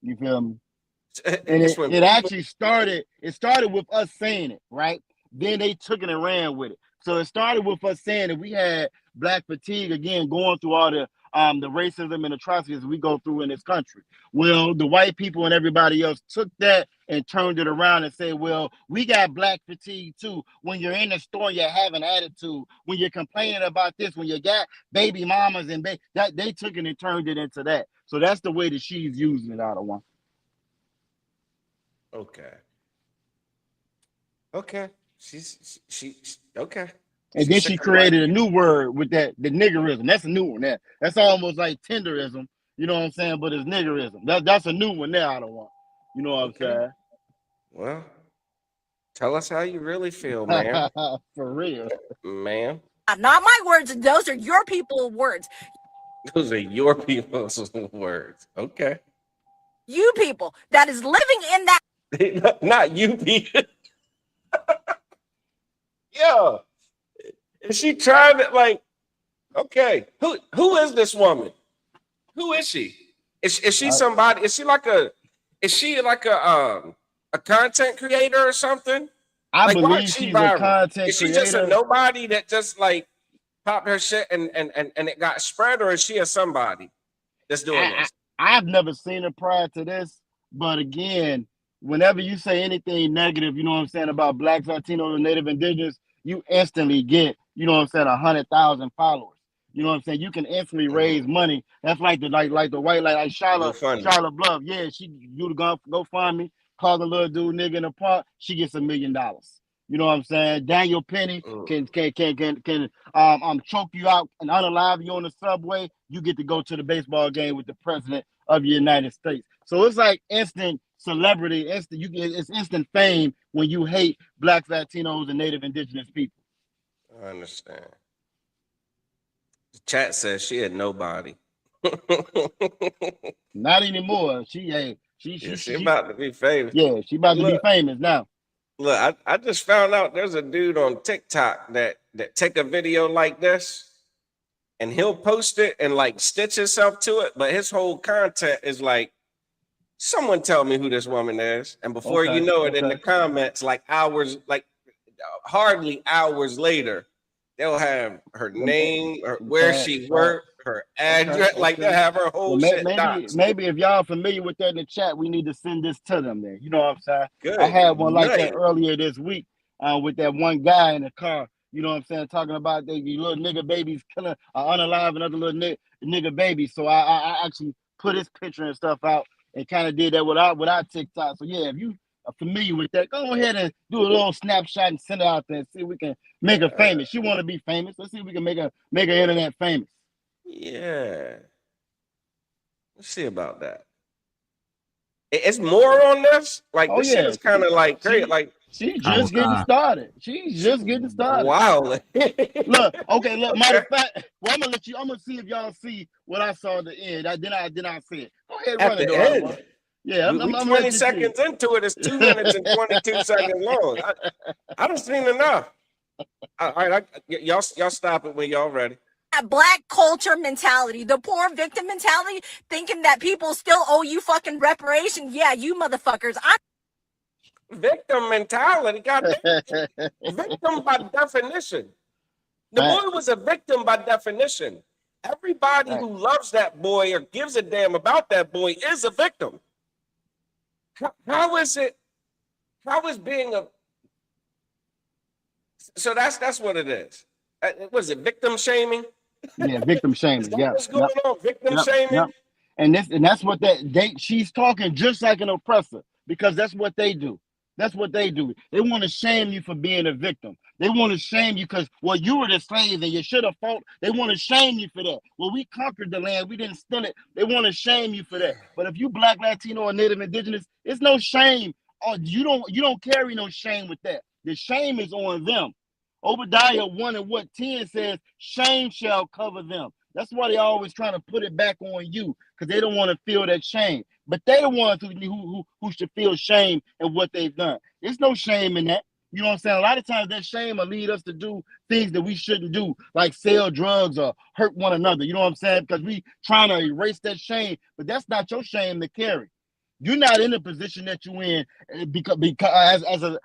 [SPEAKER 7] You feel me? And it actually started with us saying it, right? Then they took it and ran with it. So it started with us saying that we had black fatigue, again, going through all the racism and atrocities we go through in this country. Well, the white people and everybody else took that and turned it around and said, well, we got black fatigue too. When you're in the store, you have an attitude. When you're complaining about this, when you got baby mamas and that they took it and turned it into that. So that's the way that she's using it, out of one.
[SPEAKER 8] Okay. Okay.
[SPEAKER 7] And then she created a new word with that, the niggerism. That's a new one. That's almost like tenderism, you know what I'm saying? But it's niggerism. That's a new one there, I don't want. You know what I'm saying?
[SPEAKER 8] Well, tell us how you really feel, man.
[SPEAKER 7] For real.
[SPEAKER 8] Man.
[SPEAKER 6] Not my words. Those are your people's words.
[SPEAKER 8] Those are your people's words. Okay.
[SPEAKER 6] You people that is living in that.
[SPEAKER 8] Not you people. Yeah. Is she trying to, like, okay, who is this woman? Who is she? Is she somebody? Is she like a content creator or something?
[SPEAKER 7] I believe she's a content creator.
[SPEAKER 8] Is she just a nobody that just like popped her shit and it got spread, or is she a somebody that's doing this?
[SPEAKER 7] I've never seen her prior to this, but again, whenever you say anything negative, you know what I'm saying, about blacks, Latinos, and Native Indigenous, you instantly get, you know what I'm saying, 100,000 followers. You know what I'm saying? You can instantly raise money. That's like the white, like Charlotte Bluff. Yeah, she do the GoFundMe, call the little dude nigga in the park, she gets $1 million. You know what I'm saying? Daniel Penny can choke you out and unalive you on the subway. You get to go to the baseball game with the president of the United States. So it's like instant celebrity, it's instant fame when you hate blacks, Latinos, and Native Indigenous people.
[SPEAKER 8] I understand. The chat says she had nobody.
[SPEAKER 7] Not anymore. She
[SPEAKER 8] about to be famous.
[SPEAKER 7] Yeah, she about to be famous now.
[SPEAKER 8] Look, I just found out there's a dude on TikTok that take a video like this and he'll post it and like stitch himself to it, but his whole content is like, someone tell me who this woman is. And before you know it, in the comments, like hardly hours later, they'll have her name, or where she worked, her address, like they'll have her whole shit.
[SPEAKER 7] Maybe if y'all familiar with that in the chat, we need to send this to them there. You know what I'm saying?
[SPEAKER 8] Good.
[SPEAKER 7] I had one like that earlier this week with that one guy in the car. You know what I'm saying? Talking about the little nigga babies killing, unalive another little nigga baby. So I actually put his picture and stuff out and kind of did that with our TikTok. So yeah, if you are familiar with that, go ahead and do a little snapshot and send it out there and see if we can make her famous. She want to be famous. Let's see if we can make her internet famous.
[SPEAKER 8] Yeah. Let's see about that. It's more on this. Like this shit is kind of like crazy. Like
[SPEAKER 7] she's just getting started. She's just getting started.
[SPEAKER 8] Wow.
[SPEAKER 7] Look, matter of fact, well, I'm gonna see if y'all see what I saw at the end. Then I see it. Go ahead, run it end. Yeah, I'm
[SPEAKER 8] 20 seconds into it. It's 2 minutes and 22 seconds long. I don't seen enough. All right, y'all stop it when y'all ready.
[SPEAKER 6] That black culture mentality, the poor victim mentality, thinking that people still owe you fucking reparations. Yeah, you motherfuckers.
[SPEAKER 8] Victim mentality, victim by definition. The boy was a victim by definition. Everybody who loves that boy or gives a damn about that boy is a victim. How is being a... So that's what it is. Was it victim shaming?
[SPEAKER 7] Yeah, victim shaming. Yeah,
[SPEAKER 8] what's going on? Victim shaming.
[SPEAKER 7] Yep. And that's what she's talking just like an oppressor, because that's what they do. That's what they do. They want to shame you for being a victim. They want to shame you because, well, you were the slave and you should have fought. They want to shame you for that. Well, we conquered the land. We didn't steal it. They want to shame you for that. But if you black, Latino, or Native Indigenous, it's no shame. You don't carry no shame with that. The shame is on them. Obadiah 1:10 says, shame shall cover them. That's why they always trying to put it back on you, because they don't want to feel that shame. But they're the ones who should feel shame in what they've done. There's no shame in that. You know what I'm saying? A lot of times that shame will lead us to do things that we shouldn't do, like sell drugs or hurt one another. You know what I'm saying? Because we trying to erase that shame, but that's not your shame to carry. You're not in the position that you're in because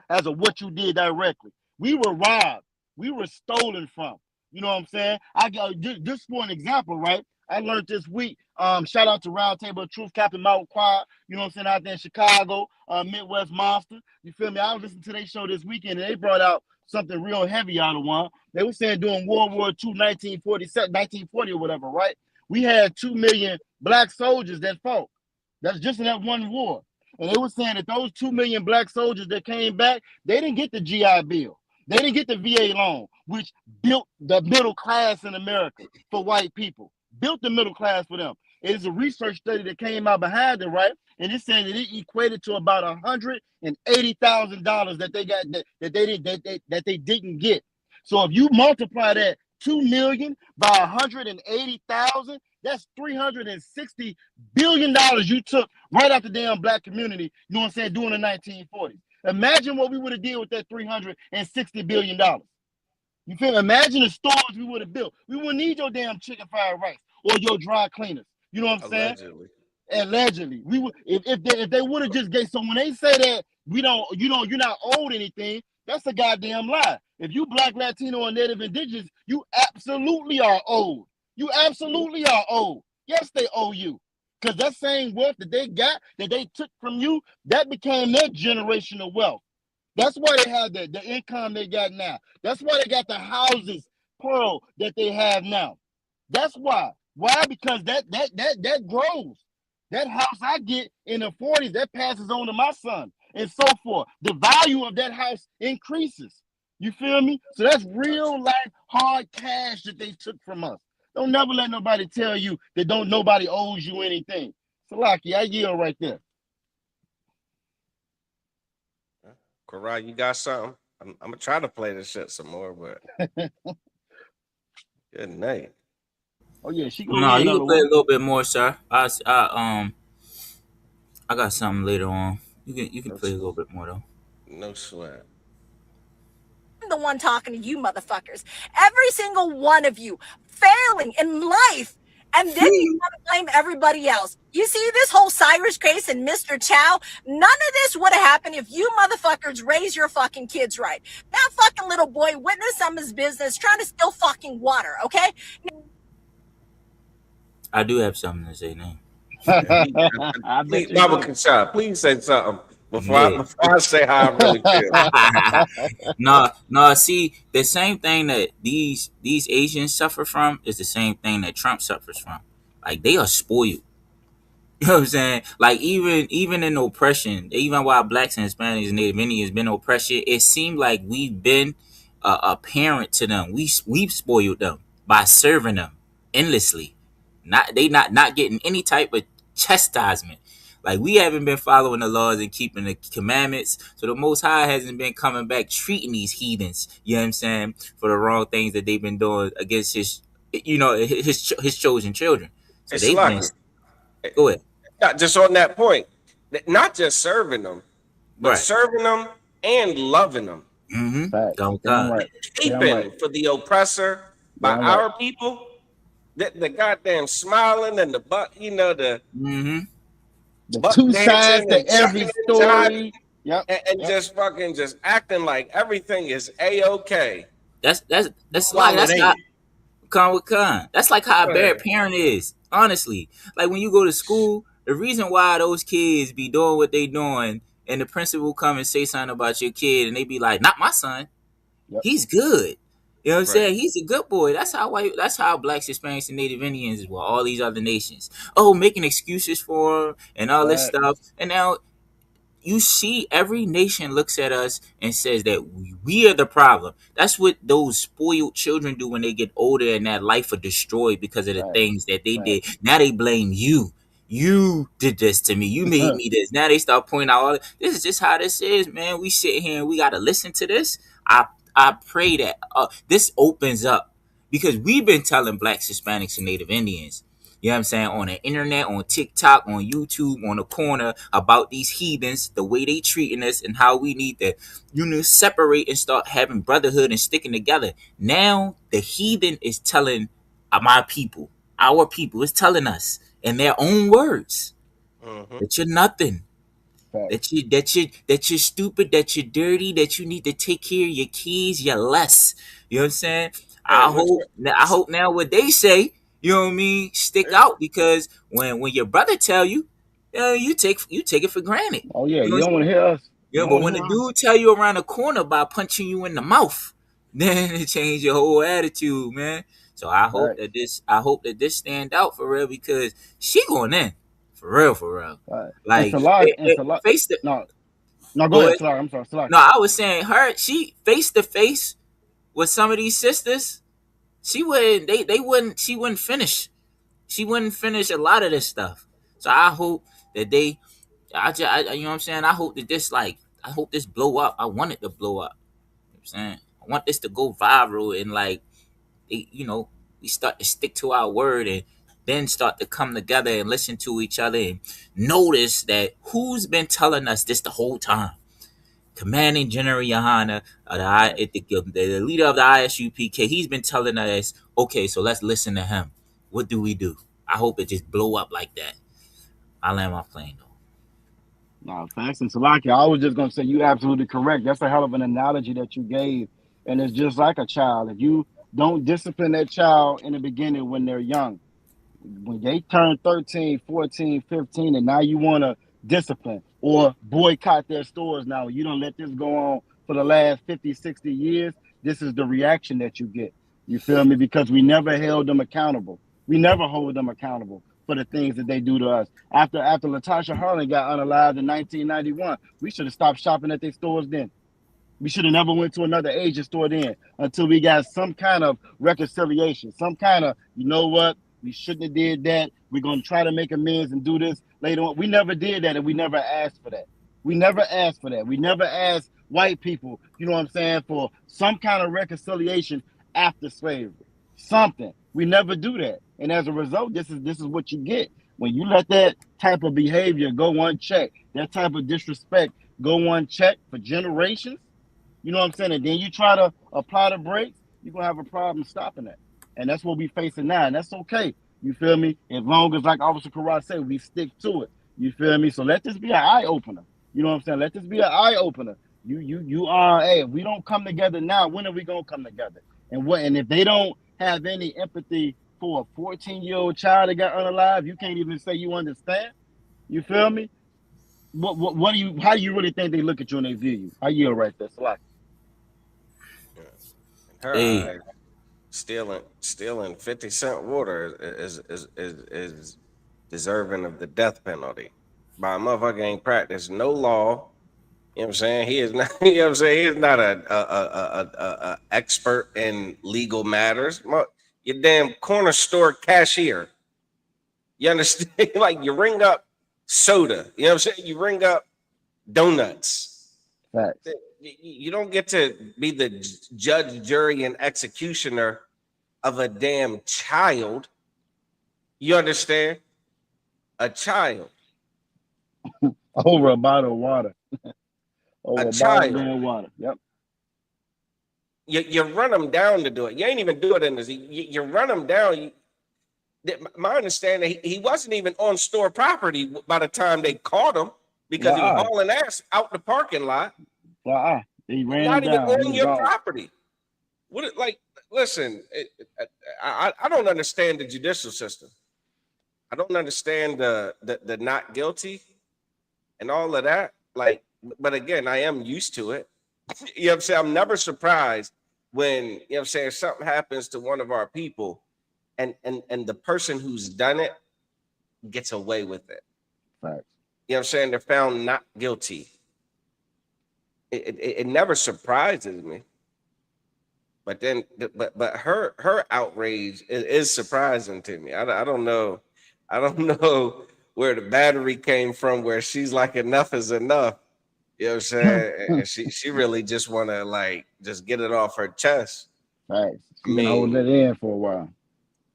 [SPEAKER 7] as a what you did directly. We were robbed. We were stolen from. You know what I'm saying? I got just for an example, right? I learned this week. Shout out to Round Table of Truth, Captain Mountain Choir. You know what I'm saying? Out there in Chicago, Midwest Monster. You feel me? I was listening to their show this weekend, and they brought out something real heavy out of one. They were saying during World War II, 1940 or whatever, right? We had 2 million black soldiers that fought. That's just in that one war. And they were saying that those 2 million black soldiers that came back, they didn't get the GI Bill. They didn't get the VA loan, which built the middle class in America for white people. Built the middle class for them. It is a research study that came out behind it, right? And it's saying that it equated to about $180,000 that they got that they didn't get. So if you multiply that 2 million by 180,000, that's $360 billion you took right out the damn black community, you know what I'm saying, during the 1940s. Imagine what we would have did with that $360 billion. You feel? Imagine the stores we would have built. We wouldn't need your damn chicken fried rice or your dry cleaners. You know what I'm saying? Allegedly. We would if they would have just gave. So when they say that you're not owed anything, that's a goddamn lie. If you black, Latino, and Native Indigenous, you absolutely are owed. You absolutely are owed. Yes, they owe you. Because that same wealth that they got, that they took from you, that became their generational wealth. That's why they have the income they got now. That's why they got the houses, plural, that they have now. That's why. Why? Because that grows. That house I get in the 40s, that passes on to my son, and so forth. The value of that house increases. You feel me? So that's real life hard cash that they took from us. Don't never let nobody tell you that nobody owes you anything. Salaki, I yield right there.
[SPEAKER 8] Karai, you got something? I'm gonna try to play this shit some more, but good night.
[SPEAKER 7] Oh yeah, she
[SPEAKER 9] No, you can play a little bit more, sir. I got something later on. You can play a little bit more though.
[SPEAKER 8] No sweat.
[SPEAKER 6] I'm the one talking to you motherfuckers. Every single one of you failing in life. And then you want to blame everybody else. You see this whole Cyrus case and Mr. Chow? None of this would have happened if you motherfuckers raised your fucking kids right. That fucking little boy witnessed some of his business trying to steal fucking water, okay?
[SPEAKER 9] I do have something to say now.
[SPEAKER 8] Please, Baba Kashab, please say something before I say how I really feel.
[SPEAKER 9] No. See, the same thing that these Asians suffer from is the same thing that Trump suffers from. Like, they are spoiled. You know what I'm saying? Like, even in oppression, even while blacks and Hispanics and Native Indians been oppression, it seemed like we've been a parent to them. We've spoiled them by serving them endlessly. Not getting any type of chastisement. Like, we haven't been following the laws and keeping the commandments. So the Most High hasn't been coming back treating these heathens, you know what I'm saying, for the wrong things that they've been doing against his chosen children. So they've been. Go ahead.
[SPEAKER 8] Not just on that point, not just serving them, but serving them and loving them. Keeping for the oppressor by our people. The goddamn smiling and the butt, the
[SPEAKER 7] two sides to every story. Yep.
[SPEAKER 8] And just fucking just acting like everything is A-OK.
[SPEAKER 9] That's like that's not Khan. That's like how a bad parent is, honestly. Like, when you go to school, the reason why those kids be doing what they doing and the principal come and say something about your kid and they be like, not my son. Yep. He's good. You know what I'm saying? He's a good boy. That's how blacks, Hispanics, and Native Indians were, all these other nations. Oh, making excuses for him and all this stuff. And now you see every nation looks at us and says that we are the problem. That's what those spoiled children do when they get older and that life are destroyed because of the things that they did. Now they blame you. You did this to me. You made me this. Now they start pointing out this is just how this is, man. We sit here and we got to listen to this. I pray that this opens up, because we've been telling blacks, Hispanics, and Native Indians, you know what I'm saying, on the internet, on TikTok, on YouTube, on the corner, about these heathens, the way they treating us, and how we need to, separate and start having brotherhood and sticking together. Now the heathen is telling our people is telling us in their own words that you're nothing.
[SPEAKER 7] Facts.
[SPEAKER 9] That you're stupid, that you're dirty, that you need to take care of your kids, you're less. You know what I'm saying?
[SPEAKER 8] Hey,
[SPEAKER 9] I hope now what they say, you know what I mean, stick out, because when your brother tell you, you take it for granted.
[SPEAKER 7] Oh yeah,
[SPEAKER 9] You know
[SPEAKER 7] you
[SPEAKER 9] what I'm
[SPEAKER 7] don't want to hear us.
[SPEAKER 9] Yeah,
[SPEAKER 7] You
[SPEAKER 9] but
[SPEAKER 7] don't
[SPEAKER 9] when
[SPEAKER 7] wanna
[SPEAKER 9] the
[SPEAKER 7] hear us.
[SPEAKER 9] dude tell you around the corner by punching you in the mouth, then it change your whole attitude, man. So I hope
[SPEAKER 7] Facts.
[SPEAKER 9] that this stand out for real, because she going in for real.
[SPEAKER 7] Facts. And
[SPEAKER 9] Like
[SPEAKER 7] Salak,
[SPEAKER 9] face the
[SPEAKER 7] no, go
[SPEAKER 9] go
[SPEAKER 7] ahead,
[SPEAKER 9] ahead.
[SPEAKER 7] Salak. I'm sorry, Salak.
[SPEAKER 9] No, I was saying she face to face with some of these sisters. She wouldn't. They wouldn't. She wouldn't finish. She wouldn't finish a lot of this stuff. So I hope that they. You know what I'm saying. I hope that this I hope this blow up. I want it to blow up. You know what I'm saying, I want this to go viral, and we start to stick to our word, and then start to come together and listen to each other, and notice that who's been telling us this the whole time. Commanding General Yohana, the leader of the ISUPK, he's been telling us, okay, so let's listen to him. What do we do? I hope it just blow up like that. I land my plane though.
[SPEAKER 7] No, facts. And Salaki, I was just gonna say you're absolutely correct. That's a hell of an analogy that you gave. And it's just like a child. If you don't discipline that child in the beginning when they're young, when they turn 13, 14, 15, and now you want to discipline or boycott their stores now, you don't let this go on for the last 50, 60 years, this is the reaction that you get. You feel me? Because we never held them accountable. We never hold them accountable for the things that they do to us. After Latasha Harlan got unalived in 1991, we should have stopped shopping at their stores then. We should have never went to another Asian store then until we got some kind of reconciliation, some kind of, you know what, we shouldn't have did that. We're going to try to make amends and do this later on. We never did that, and we never asked for that. We never asked for that. We never asked white people, you know what I'm saying, for some kind of reconciliation after slavery. Something. We never do that. And as a result, this is what you get. When you let that type of behavior go unchecked, that type of disrespect go unchecked for generations, you know what I'm saying? And then you try to apply the brakes, you're going to have a problem stopping that. And that's what we're facing now. And that's okay. You feel me? As long as, like Officer Karat said, we stick to it. You feel me? So let this be an eye-opener. You know what I'm saying? Let this be an eye-opener. Hey, if we don't come together now, when are we going to come together? And if they don't have any empathy for a 14-year-old child that got unalived, you can't even say you understand. You feel me? How do you really think they look at you and they view you? I yield right there. Slack.
[SPEAKER 8] Her eyes, stealing 50-cent water is deserving of the death penalty. By a motherfucker ain't practiced no law. You know what I'm saying? He is not. You know what I'm saying? He is not a expert in legal matters. Your damn corner store cashier. You understand? Like, you ring up soda. You know what I'm saying? You ring up donuts.
[SPEAKER 7] Facts.
[SPEAKER 8] You don't get to be the judge, jury, and executioner of a damn child. You understand? A child.
[SPEAKER 7] Over a bottle of water.
[SPEAKER 8] A child.
[SPEAKER 7] Bottle of water. Yep.
[SPEAKER 8] You run them down to do it. You ain't even do it in this. You run them down. My understanding, he wasn't even on store property by the time they caught him, because he was hauling ass out the parking lot.
[SPEAKER 7] He ran
[SPEAKER 8] not even
[SPEAKER 7] down.
[SPEAKER 8] on your property. Listen, I don't understand the judicial system. I don't understand the not guilty and all of that. Like, but again, I am used to it. You know what I'm saying? I'm never surprised when, you know what I'm saying, something happens to one of our people and the person who's done it gets away with it.
[SPEAKER 7] Right.
[SPEAKER 8] You know what I'm saying? They're found not guilty. It never surprises me. But then, but her outrage is surprising to me. I don't know. I don't know where the battery came from, where she's like, enough is enough. You know what I'm saying? And she really just want to like just get it off her chest.
[SPEAKER 7] Right.
[SPEAKER 8] I
[SPEAKER 7] She's been holding it
[SPEAKER 8] mean,
[SPEAKER 7] in for a while.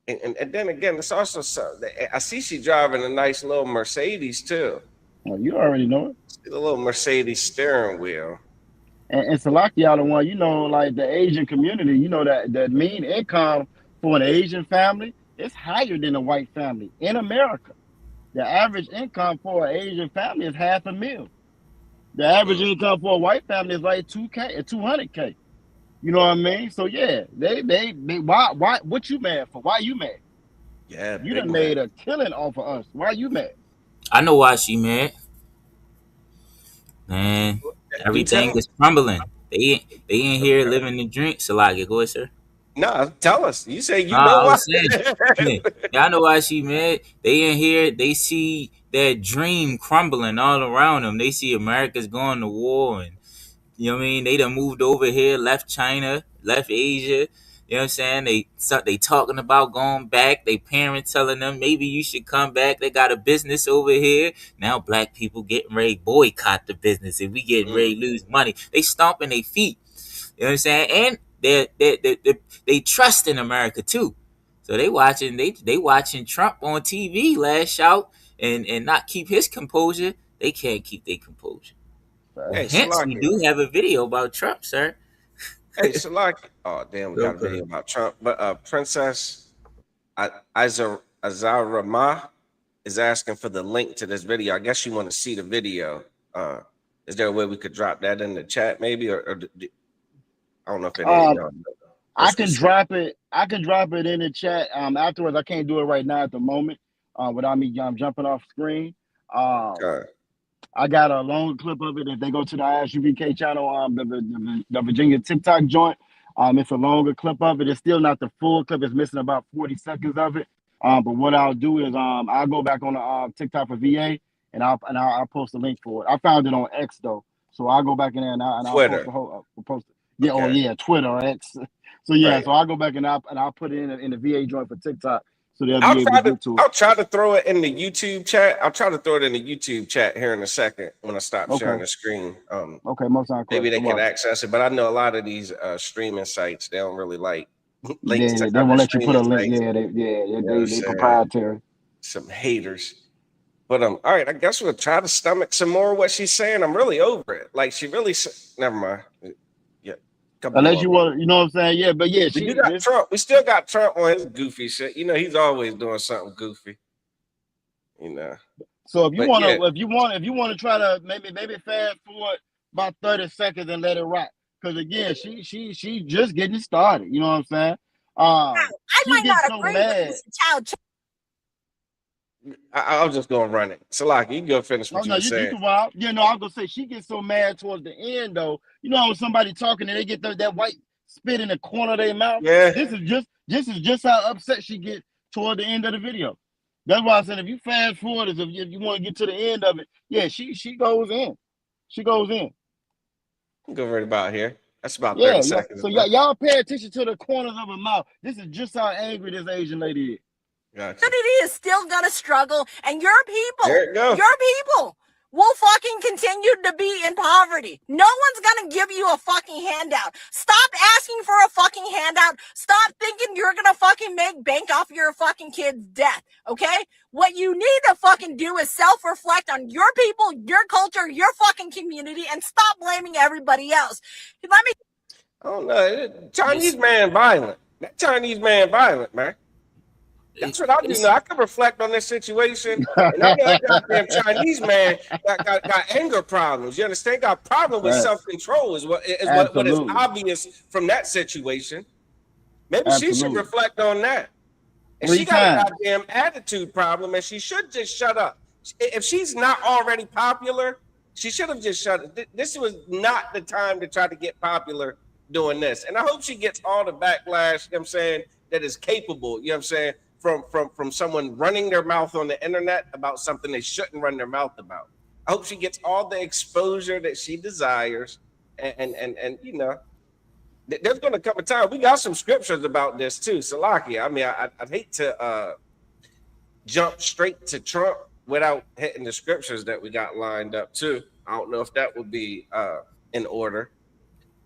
[SPEAKER 8] and then again, it's also I see she driving a nice little Mercedes too.
[SPEAKER 7] Well, you already know it.
[SPEAKER 8] See the little Mercedes steering wheel.
[SPEAKER 7] And Salakia the one, you know, like the Asian community, you know, that mean income for an Asian family is higher than a white family in America. The average income for an Asian family is $500,000. The average income for a white family is like $200K. You know what I mean? So yeah, they why what you mad for? Why you mad?
[SPEAKER 8] Yeah,
[SPEAKER 7] You
[SPEAKER 8] big
[SPEAKER 7] done
[SPEAKER 8] man.
[SPEAKER 7] made a killing off of us. Why you mad?
[SPEAKER 9] I know why she mad. Man,
[SPEAKER 8] You
[SPEAKER 9] everything
[SPEAKER 8] tell
[SPEAKER 9] is crumbling. They in here living the drink. Salakia, go ahead, sir.
[SPEAKER 8] no, tell us. You say you know
[SPEAKER 9] Nah, I
[SPEAKER 8] why.
[SPEAKER 9] was saying, yeah, I know why she mad. They in here, they see that dream crumbling all around them. They see America's going to war, and you know what I mean. They done moved over here, left China, left Asia. You know what I'm saying? They talking about going back. They parents telling them maybe you should come back. They got a business over here. Now black people getting ready to boycott the business, and we getting ready to lose money. They stomping their feet. You know what I'm saying? And they trust in America too. So they watching Trump on TV lash out and not keep his composure. They can't keep their composure.
[SPEAKER 8] Hey,
[SPEAKER 9] Hence, we
[SPEAKER 8] Salaki.
[SPEAKER 9] do have a video about Trump, sir.
[SPEAKER 8] Hey, Salaki. Oh, damn, we got a video about Trump. But Princess Azarama is asking for the link to this video. I guess you want to see the video. Is there a way we could drop that in the chat, maybe, or I don't know if it is.
[SPEAKER 7] I can drop it. I can drop it in the chat afterwards. I can't do it right now at the moment without me jumping off screen. I got a long clip of it. If they go to the ISUBK channel, the Virginia TikTok joint, it's a longer clip of it. It's still not the full clip. It's missing about 40 seconds of it. But what I'll do is I'll go back on the TikTok for VA and I'll post a link for it. I found it on X though, so I'll go back in there and I'll post it. Yeah, okay. Oh yeah, Twitter or X. So yeah, right. So I'll go back and I'll put it in the VA joint for TikTok. So they'll be able to get to it.
[SPEAKER 8] I'll try to throw it in the YouTube chat. I'll try to throw it in the YouTube chat here in a second when I stop sharing the screen.
[SPEAKER 7] Okay, most time.
[SPEAKER 8] Maybe they can access it, but I know a lot of these streaming sites, they don't really like links.
[SPEAKER 7] Yeah, they won't let you put a link. Yeah, they proprietary.
[SPEAKER 8] Some haters. But all right, I guess we'll try to stomach some more of what she's saying. I'm really over it. Like she really never mind.
[SPEAKER 7] Unless you want, you know what I'm saying? Yeah, but yeah,
[SPEAKER 8] we got Trump. We still got Trump on his goofy shit. You know, he's always doing something goofy. You know.
[SPEAKER 7] So if you want to, if you want to try to maybe fast forward about 30 seconds and let it rock, because again, she just getting started. You know what I'm saying?
[SPEAKER 6] I might not agree with this child.
[SPEAKER 8] I was just gonna run it. Salaki, you can go finish what you were saying.
[SPEAKER 7] You know, I was gonna say she gets so mad towards the end though. You know, when somebody talking and they get that white spit in the corner of their mouth.
[SPEAKER 8] Yeah.
[SPEAKER 7] This is just how upset she gets toward the end of the video. That's why I said if you fast forward, if you want to get to the end of it, yeah, she goes in. She goes in.
[SPEAKER 8] Go right about here. That's about 30 seconds.
[SPEAKER 7] So y'all pay attention to the corners of her mouth. This is just how angry this Asian lady is.
[SPEAKER 8] Gotcha.
[SPEAKER 6] Community is still gonna struggle, and your people will fucking continue to be in poverty. No one's gonna give you a fucking handout. Stop asking for a fucking handout. Stop thinking you're gonna fucking make bank off your fucking kid's death, okay? What you need to fucking do is self-reflect on your people, your culture, your fucking community, and stop blaming everybody else. Let me...
[SPEAKER 8] Oh no, Chinese man violent. That Chinese man violent, man. That's what I do now. I can reflect on this situation. And I know that goddamn Chinese man got anger problems. You understand? Got problem with self-control is what is obvious from that situation. Maybe she should reflect on that. And she got a goddamn attitude problem, and she should just shut up. If she's not already popular, she should have just shut up. This was not the time to try to get popular doing this. And I hope she gets all the backlash, you know what I'm saying, that is capable, you know what I'm saying, from someone running their mouth on the internet about something they shouldn't run their mouth about. I hope she gets all the exposure that she desires, and you know, there's going to come a time. We got some scriptures about this too, Salaki. I mean, I'd hate to jump straight to Trump without hitting the scriptures that we got lined up too. I don't know if that would be in order.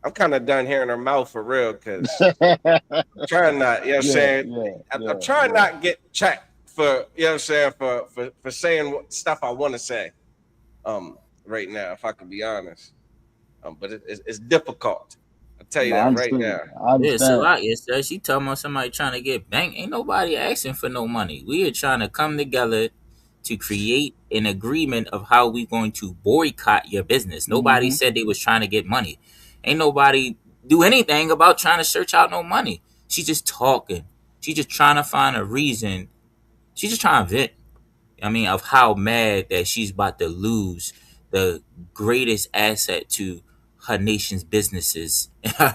[SPEAKER 8] I'm kind of done hearing her mouth for real because I'm trying not, you know what I'm saying? I'm trying not get checked for, you know what I'm saying, for saying stuff I want to say right now, if I can be honest. But it's difficult. I'll tell you that right now.
[SPEAKER 9] Yeah, it's a lot. Yes, she talking about somebody trying to get banked. Ain't nobody asking for no money. We are trying to come together to create an agreement of how we going to boycott your business. Nobody said they was trying to get money. Ain't nobody do anything about trying to search out no money. She just talking. She just trying to find a reason. She just trying to vent. I mean, of how mad that she's about to lose the greatest asset to her nation's businesses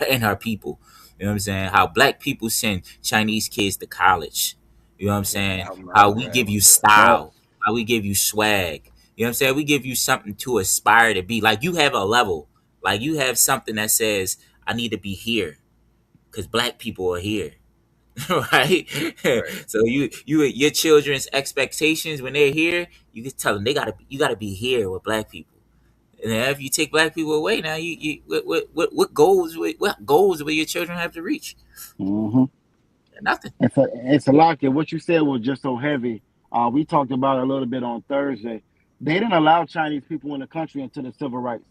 [SPEAKER 9] and her people. You know what I'm saying? How black people send Chinese kids to college. You know what I'm saying? How we give you style. How we give you swag. You know what I'm saying? We give you something to aspire to be. Like you have a level. Like you have something that says, I need to be here. Because black people are here. Right? So your children's expectations when they're here, you can tell them you gotta be here with black people. And then if you take black people away, now what goals will your children have to reach? Nothing.
[SPEAKER 7] It's a lot. What you said was just so heavy. We talked about it a little bit on Thursday. They didn't allow Chinese people in the country until the civil rights.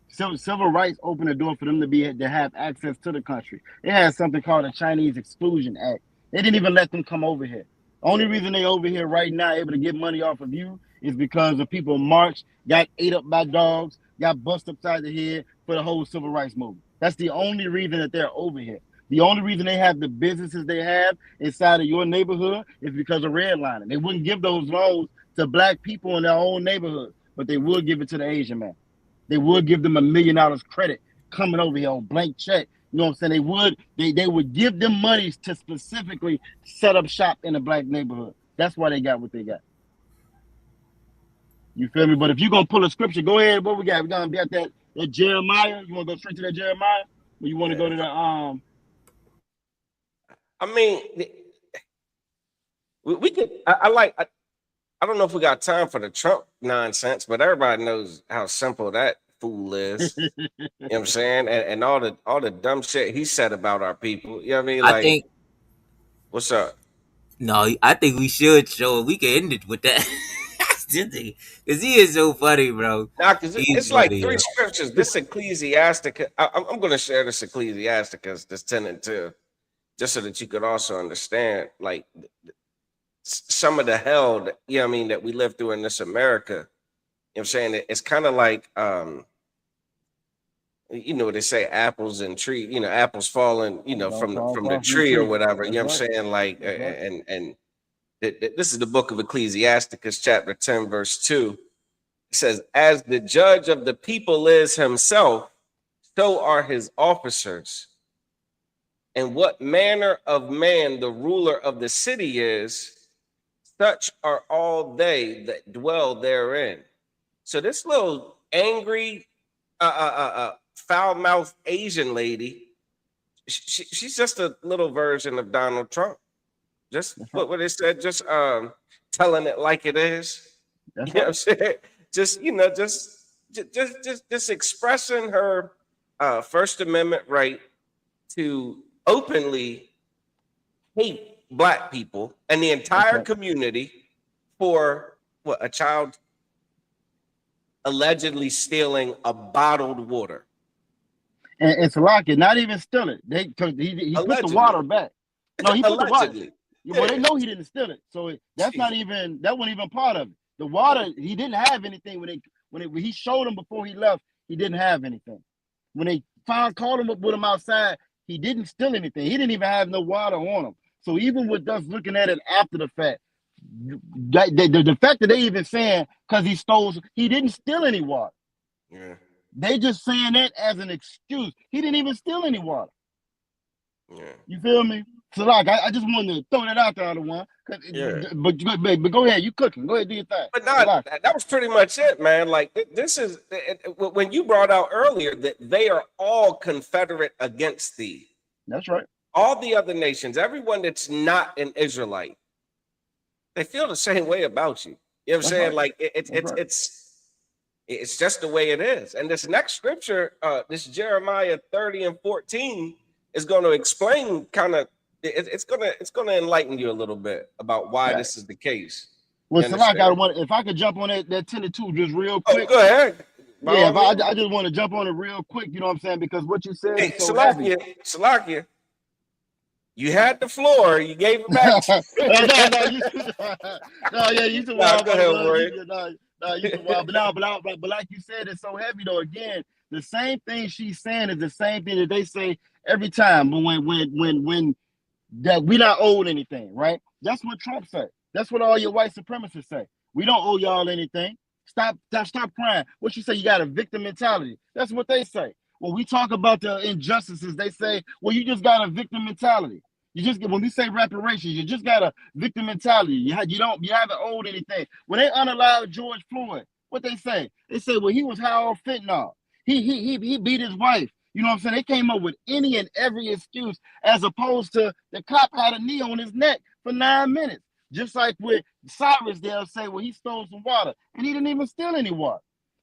[SPEAKER 7] Civil rights opened the door for them to have access to the country. It had something called the Chinese Exclusion Act. They didn't even let them come over here. Only reason they over here right now able to get money off of you is because the people marched, got ate up by dogs, got busted upside the head for the whole civil rights movement. That's the only reason that they're over here. The only reason they have the businesses they have inside of your neighborhood is because of redlining. They wouldn't give those loans to black people in their own neighborhood, but they would give it to the Asian man. They would give them $1 million credit coming over here on blank check. You know what I'm saying? They would give them money to specifically set up shop in a black neighborhood. That's why they got what they got. You feel me? But if you're gonna pull a scripture, go ahead. What we got? We're gonna be at that Jeremiah. You wanna go straight to that Jeremiah? Or you wanna go to the
[SPEAKER 8] I mean, we could. I don't know if we got time for the Trump nonsense, but everybody knows how simple that fool is. You know what I'm saying? And all the dumb shit he said about our people. You know what I mean? Like,
[SPEAKER 9] I think.
[SPEAKER 8] What's up?
[SPEAKER 9] No, I think we should show it. We can end it with that. Because he is so funny, bro.
[SPEAKER 8] Nah, because it's like three scriptures. This Ecclesiasticus. I'm going to share this Ecclesiasticus, this 10 and 2, just so that you could also understand, like, some of the hell that, you know what I mean, that we live through in this America. You know what I'm saying? It's kind of like, you know, they say apples and tree, you know, apples falling, you know, from the tree or whatever. You know what I'm saying? Like, and this is the book of Ecclesiasticus, chapter 10, verse 2. It says, as the judge of the people is himself, so are his officers. And what manner of man the ruler of the city is, such are all they that dwell therein. So this little angry, foul-mouthed Asian lady, she's just a little version of Donald Trump. Just what they said, just telling it like it is. You know what I'm saying? Just, you know, just expressing her First Amendment right to openly hate Black people and the entire community for what, a child allegedly stealing a bottled water.
[SPEAKER 7] And it's like it, not even steal it. He put the water back. No, he put the water. Well, they know he didn't steal it, so that's not even, that wasn't even part of it. The water, he didn't have anything when he showed him before he left. He didn't have anything. When they called him up with him outside, he didn't steal anything. He didn't even have no water on him. So even with us looking at it after the fact, the fact that they even saying because he didn't steal any water.
[SPEAKER 8] Yeah.
[SPEAKER 7] They just saying that as an excuse. He didn't even steal any water.
[SPEAKER 8] Yeah.
[SPEAKER 7] You feel me? So like I just wanted to throw that out there, one. But go ahead, you cooking. Go ahead, do your thing.
[SPEAKER 8] But no, that was pretty much it, man. Like this is when you brought out earlier that they are all confederate against thee.
[SPEAKER 7] That's right.
[SPEAKER 8] All the other nations, everyone that's not an Israelite, they feel the same way about you. You know what I'm saying? Right. Like it's It's just the way it is. And this next scripture, this Jeremiah 30 and 14, is going to explain kind of. It's gonna enlighten you a little bit about why this is the case.
[SPEAKER 7] Well, Salak, if I could jump on that 10 to 2 just real quick.
[SPEAKER 8] Go ahead.
[SPEAKER 7] Yeah, I just want to jump on it real quick. You know what I'm saying? Because what you said is so heavy.
[SPEAKER 8] Salakia, you had the floor. You gave it back.
[SPEAKER 7] You too wild. Go ahead, Roy. You too wild. But like you said, it's so heavy though. Again, the same thing she's saying is the same thing that they say every time. But when that we not owed anything, right? That's what Trump said. That's what all your white supremacists say. We don't owe y'all anything. Stop crying. What you say? You got a victim mentality. That's what they say. When we talk about the injustices, they say, well, you just got a victim mentality. When we say reparations, you just got a victim mentality. You haven't owed anything. When they unalive George Floyd, what they say? They say, well, he was high on fentanyl. He beat his wife. You know what I'm saying? They came up with any and every excuse, as opposed to the cop had a knee on his neck for 9 minutes. Just like with Cyrus, they'll say, well, he stole some water, and he didn't even steal any water.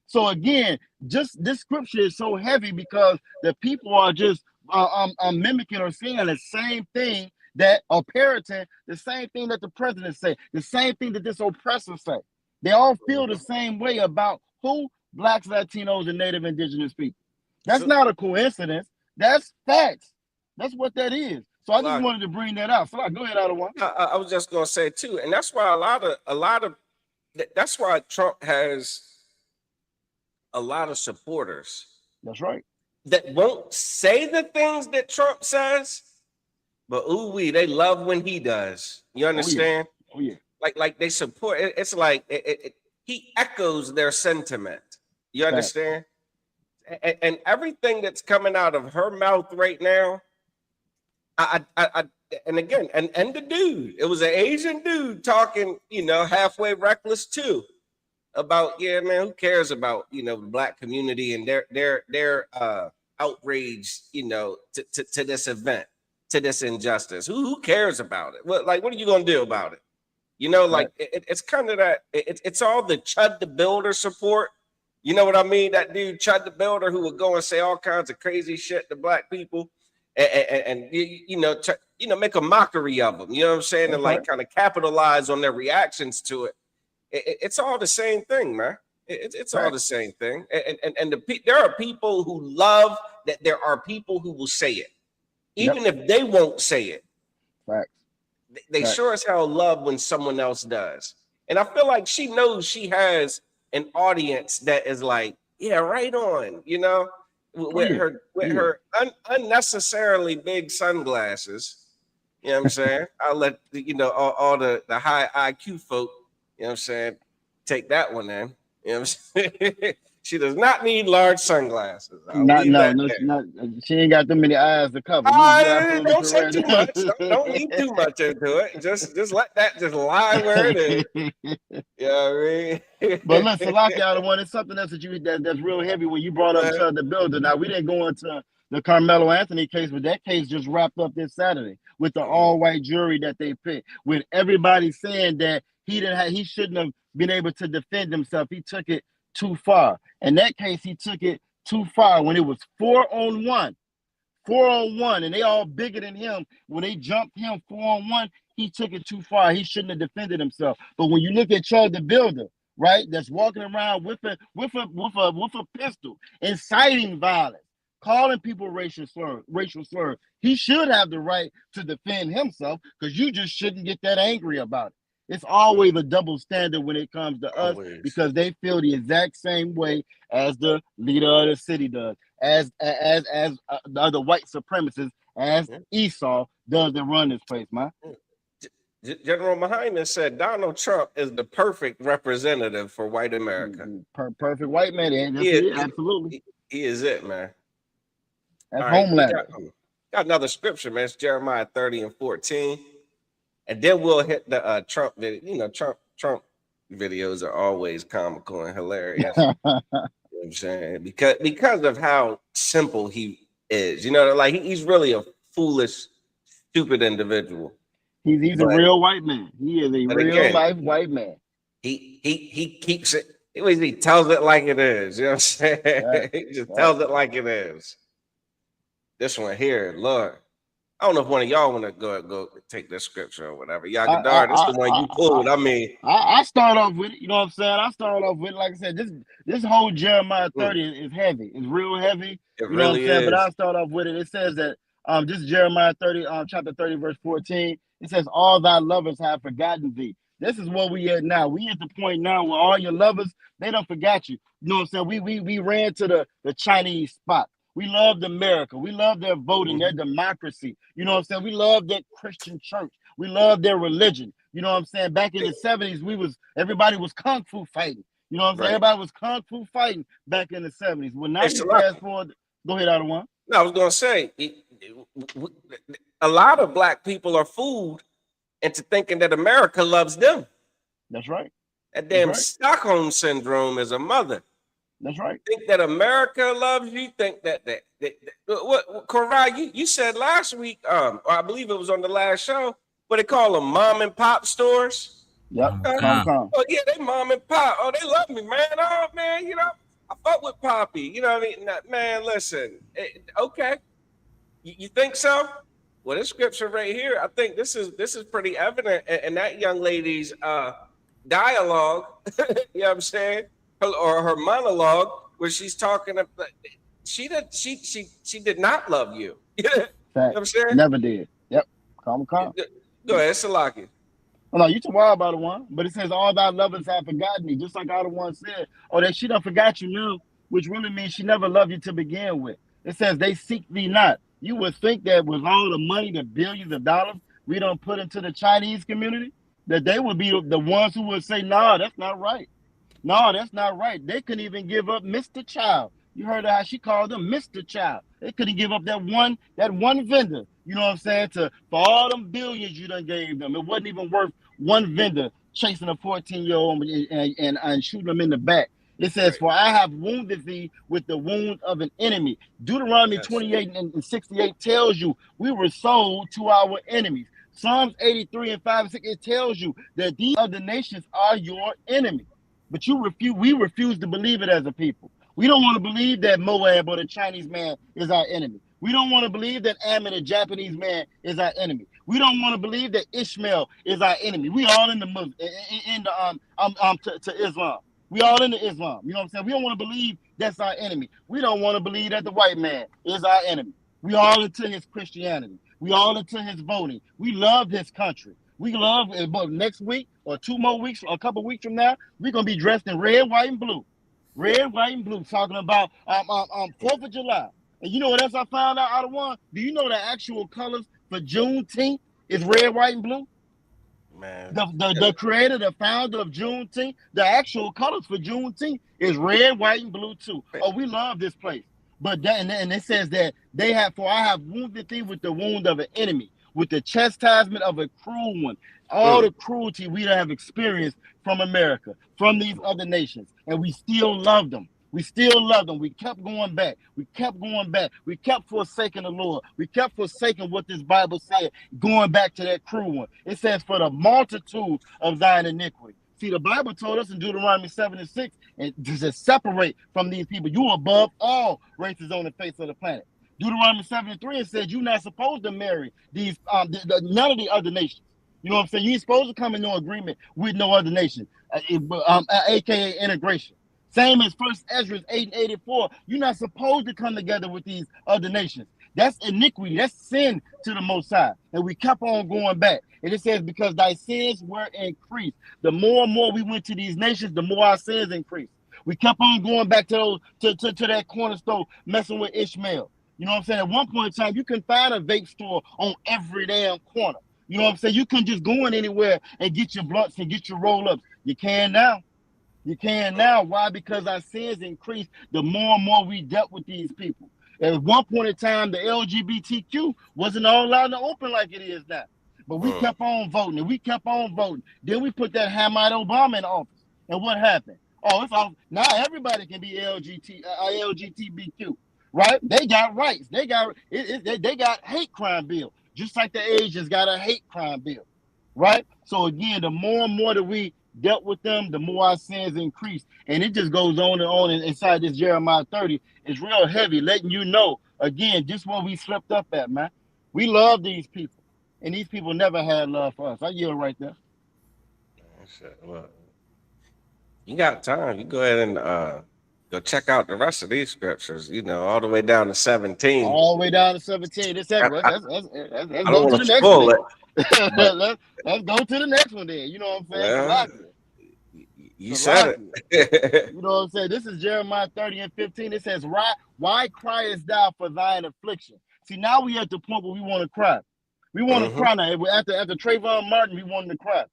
[SPEAKER 7] So again, just this scripture is so heavy because the people are just mimicking or saying the same thing that, or parroting the same thing that the president say, the same thing that this oppressor say. They all feel the same way about who? Blacks, Latinos, and Native Indigenous people. That's not a coincidence. That's facts. That's what that is. So I just wanted to bring that out. So go ahead, Adawan.
[SPEAKER 8] I was just gonna say too, and that's why that's why Trump has a lot of supporters.
[SPEAKER 7] That's right.
[SPEAKER 8] That won't say the things that Trump says, but they love when he does. You understand?
[SPEAKER 7] Oh yeah.
[SPEAKER 8] Like they support. It's like he echoes their sentiment. You understand? And everything that's coming out of her mouth right now, and again, and the dude, it was an Asian dude talking, halfway reckless too, about, yeah, man, who cares about, the black community and their outrage, to this event, to this injustice. Who cares about it? What are you gonna do about it? It's kind of that. It's all the Chud the Builder support. You know what I mean? That dude, Chud the Builder, who would go and say all kinds of crazy shit to black people, and make a mockery of them. You know what I'm saying? And like kind of capitalize on their reactions to it. It's all the same thing, man. It's all the same thing. And there are people who love that. There are people who will say it, even if they won't say it.
[SPEAKER 7] Right.
[SPEAKER 8] They sure as hell love when someone else does. And I feel like she knows she has an audience that is like, yeah, right on, with her unnecessarily big sunglasses. You know what I'm saying? I'll let all the high IQ folk, you know what I'm saying, take that one in. You know what I'm saying? She does not need large sunglasses.
[SPEAKER 7] She ain't got too many eyes to cover.
[SPEAKER 8] Don't say too much. Don't leave too much into it. Just let that just lie where it is. You know what I mean?
[SPEAKER 7] But look, Salaki, one, it's something else that's real heavy when you brought up Chud the Builder. Now, we didn't go into the Carmelo Anthony case, but that case just wrapped up this Saturday with the all-white jury that they picked, with everybody saying that he shouldn't have been able to defend himself. He took it too far. In that case, he took it too far when it was 4-on-1, and they all bigger than him. When they jumped him 4-on-1, he took it too far. He shouldn't have defended himself. But when you look at Chud the Builder, right, that's walking around with a pistol, inciting violence, calling people racial slurs, he should have the right to defend himself, because you just shouldn't get that angry about it. It's always a double standard when it comes to us, because they feel the exact same way as the leader of the city does, as the other white supremacists, as Esau does that run this place, man.
[SPEAKER 8] General Mahaiman said Donald Trump is the perfect representative for white America.
[SPEAKER 7] Perfect white man, absolutely.
[SPEAKER 8] He is it, man.
[SPEAKER 7] That's homeland.
[SPEAKER 8] Got another scripture, man. It's Jeremiah 30 and 14. And then we'll hit the Trump video. Trump videos are always comical and hilarious. You know what I'm saying? Because of how simple he is. Like he's really a foolish, stupid individual.
[SPEAKER 7] He's a real white man. He is a real life white man.
[SPEAKER 8] He keeps it He tells it like it is. You know what I'm saying?
[SPEAKER 7] Right.
[SPEAKER 8] He just
[SPEAKER 7] Right.
[SPEAKER 8] tells it like it is. This one here, Lord. I don't know if one of y'all want to go take this scripture or whatever. Yagadar, this the one you pulled.
[SPEAKER 7] I start off with it. You know what I'm saying? I start off with it. Like I said, this whole Jeremiah 30 is heavy. It's real heavy.
[SPEAKER 8] It
[SPEAKER 7] You know what I'm
[SPEAKER 8] really
[SPEAKER 7] saying?
[SPEAKER 8] is.
[SPEAKER 7] But I'll start off with it. It says that this is Jeremiah 30, chapter 30, verse 14. It says, all thy lovers have forgotten thee. This is where we at now. We at the point now where all your lovers, they don't forgot you. You know what I'm saying? We ran to the Chinese spot. We loved America. We loved their voting, their democracy. You know what I'm saying? We loved their Christian church. We loved their religion. You know what I'm saying? Back in the 70s, everybody was kung fu fighting. You know what I'm saying?
[SPEAKER 8] Right.
[SPEAKER 7] Everybody was kung fu fighting back in the 70s. Well, now
[SPEAKER 8] It's
[SPEAKER 7] you
[SPEAKER 8] a lot.
[SPEAKER 7] fast forward. Go ahead, Adawan.
[SPEAKER 8] No, I was gonna say a lot of black people are fooled into thinking that America loves them.
[SPEAKER 7] That's right.
[SPEAKER 8] That damn
[SPEAKER 7] right.
[SPEAKER 8] Stockholm syndrome is a mother.
[SPEAKER 7] That's right.
[SPEAKER 8] Think that America loves you. Think that what Korai, you said last week, or I believe it was on the last show, what they call them, mom and pop stores.
[SPEAKER 7] Yep. Come.
[SPEAKER 8] Oh yeah, they mom and pop. Oh, they love me, man. Oh man, you know, I fuck with Poppy. You know what I mean? Man, listen. Okay, you think so? Well, this scripture right here, I think this is pretty evident in that young lady's dialogue. You know what I'm saying? Or her monologue, where she's talking about she did not love you. You know what I'm saying?
[SPEAKER 7] Never did. Yep. Come.
[SPEAKER 8] Go ahead, Salaki.
[SPEAKER 7] Oh, no, you too wild about the one, but it says all thy lovers have forgotten me, just like all the one said. Or that she done forgot you now, which really means she never loved you to begin with. It says they seek thee not. You would think that with all the money, the billions of dollars we don't put into the Chinese community, that they would be the ones who would say, nah, that's not right. No, that's not right. They couldn't even give up Mr. Child. You heard how she called him Mr. Child. They couldn't give up that one vendor. You know what I'm saying? For all them billions you done gave them. It wasn't even worth one vendor chasing a 14-year-old and shooting them in the back. It says, for I have wounded thee with the wound of an enemy. Deuteronomy 28 and 68 tells you we were sold to our enemies. Psalms 83 and 5 and 6, it tells you that these other nations are your enemy. But we refuse to believe it as a people. We don't want to believe that Moab or the Chinese man is our enemy. We don't want to believe that Ammon, the Japanese man, is our enemy. We don't want to believe that Ishmael is our enemy. We all in the Muslim, to Islam. We all into Islam. You know what I'm saying? We don't want to believe that's our enemy. We don't want to believe that the white man is our enemy. We all into his Christianity. We all into his voting. We love this country. We love it, but next week or 2 more weeks or a couple weeks from now, we're gonna be dressed in red, white, and blue. Red, white, and blue, talking about 4th of July. And you know what else I found out of one? Do you know the actual colors for Juneteenth is red, white, and blue?
[SPEAKER 8] Man.
[SPEAKER 7] The creator, the founder of Juneteenth, the actual colors for Juneteenth is red, white, and blue too. Oh, we love this place. But that, and it says that I have wounded thee with the wound of an enemy, with the chastisement of a cruel one. All the cruelty we have experienced from America, from these other nations, and we still love them. We still love them. We kept going back. We kept going back. We kept forsaking the Lord. We kept forsaking what this Bible said, going back to that cruel one. It says, for the multitude of thine iniquity. See, the Bible told us in Deuteronomy 7 and 6, and to separate from these people. You are above all races on the face of the planet. Deuteronomy 7 and 3, it says you're not supposed to marry these none of the other nations. You know what I'm saying? You ain't supposed to come in no agreement with no other nation, aka integration. Same as 1 Ezra 8 and 84. You're not supposed to come together with these other nations. That's iniquity. That's sin to the Most High. And we kept on going back. And it says, because thy sins were increased. The more and more we went to these nations, the more our sins increased. We kept on going back to that corner store, messing with Ishmael. You know what I'm saying? At one point in time, you can find a vape store on every damn corner. You know what I'm saying? You couldn't just go in anywhere and get your blunts and get your roll-ups. You can now. You can now. Why? Because our sins increased the more and more we dealt with these people. At one point in time, the LGBTQ wasn't all out in the open like it is now. But we kept on voting, and we kept on voting. Then we put that Hamid Obama in office. And what happened? Oh, it's all now everybody can be LGBTQ, right? They got rights. They got hate crime bill, just like the Asians got a hate crime bill, right? So again, the more and more that we dealt with them, the more our sins increase. And it just goes on and on inside this Jeremiah 30. It's real heavy, letting you know, again, just what we slept up at, man. We love these people. And these people never had love for us. I yield right there.
[SPEAKER 8] Well, you got time. You go ahead and go check out the rest of these scriptures, you know, all the way down to 17.
[SPEAKER 7] All the way down to 17. Let's go to the next
[SPEAKER 8] spoil
[SPEAKER 7] one.
[SPEAKER 8] it.
[SPEAKER 7] Let's go to the next one then. You know what I'm saying?
[SPEAKER 8] Well, you said it.
[SPEAKER 7] You know what I'm saying? This is Jeremiah 30 and 15. It says, why criest thou for thine affliction? See, now we at the point where we want to cry. We want to cry now. After Trayvon Martin, we wanted to cry.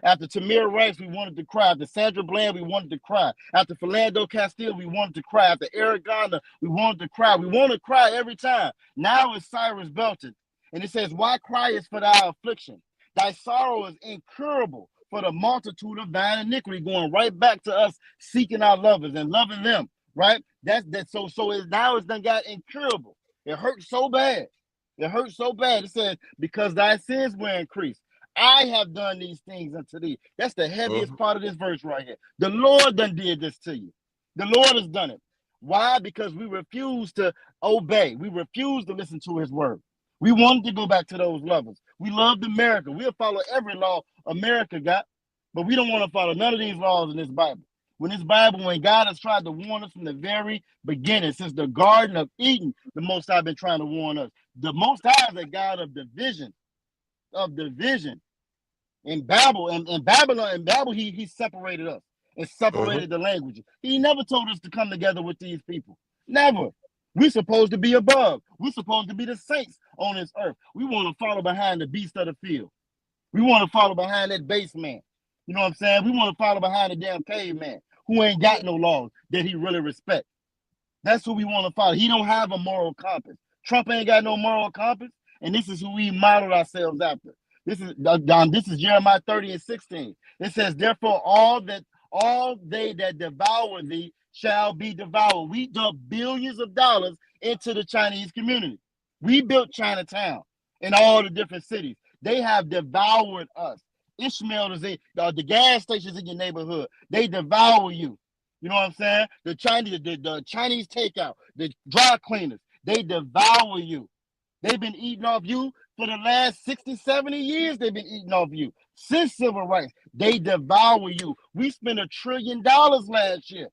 [SPEAKER 7] After Tamir Rice, we wanted to cry. After Sandra Bland, we wanted to cry. After Philando Castile, we wanted to cry. After Eric Garner, we wanted to cry. We want to cry every time. Now it's Cyrus Belton. And it says, why criest for thy affliction? Thy sorrow is incurable for the multitude of thine iniquity, going right back to us seeking our lovers and loving them, right? So now it's done got incurable. It hurts so bad. It hurts so bad. It says, because thy sins were increased. I have done these things unto thee. That's the heaviest part of this verse right here. The Lord done did this to you. The Lord has done it. Why? Because we refuse to obey. We refuse to listen to his word. We wanted to go back to those lovers. We loved America. We'll follow every law America got, but we don't want to follow none of these laws in this Bible. When God has tried to warn us from the very beginning, since the Garden of Eden, the Most High been trying to warn us. The Most High is a God of division. In Babylon, he separated us and separated the languages. He never told us to come together with these people. Never. We're supposed to be above. We're supposed to be the saints on this earth. We want to follow behind the beast of the field. We want to follow behind that base man. You know what I'm saying? We want to follow behind the damn caveman who ain't got no laws that he really respects. That's who we want to follow. He don't have a moral compass. Trump ain't got no moral compass, and this is who we modeled ourselves after. This is Jeremiah 30 and 16. It says, therefore, all they that devour thee shall be devoured. We dumped billions of dollars into the Chinese community. We built Chinatown in all the different cities. They have devoured us. Ishmael is the gas stations in your neighborhood. They devour you. You know what I'm saying? The Chinese takeout, the dry cleaners, they devour you. They've been eating off you for the last 60, 70 years. They've been eating off you. Since civil rights, they devour you. We spent $1 trillion last year.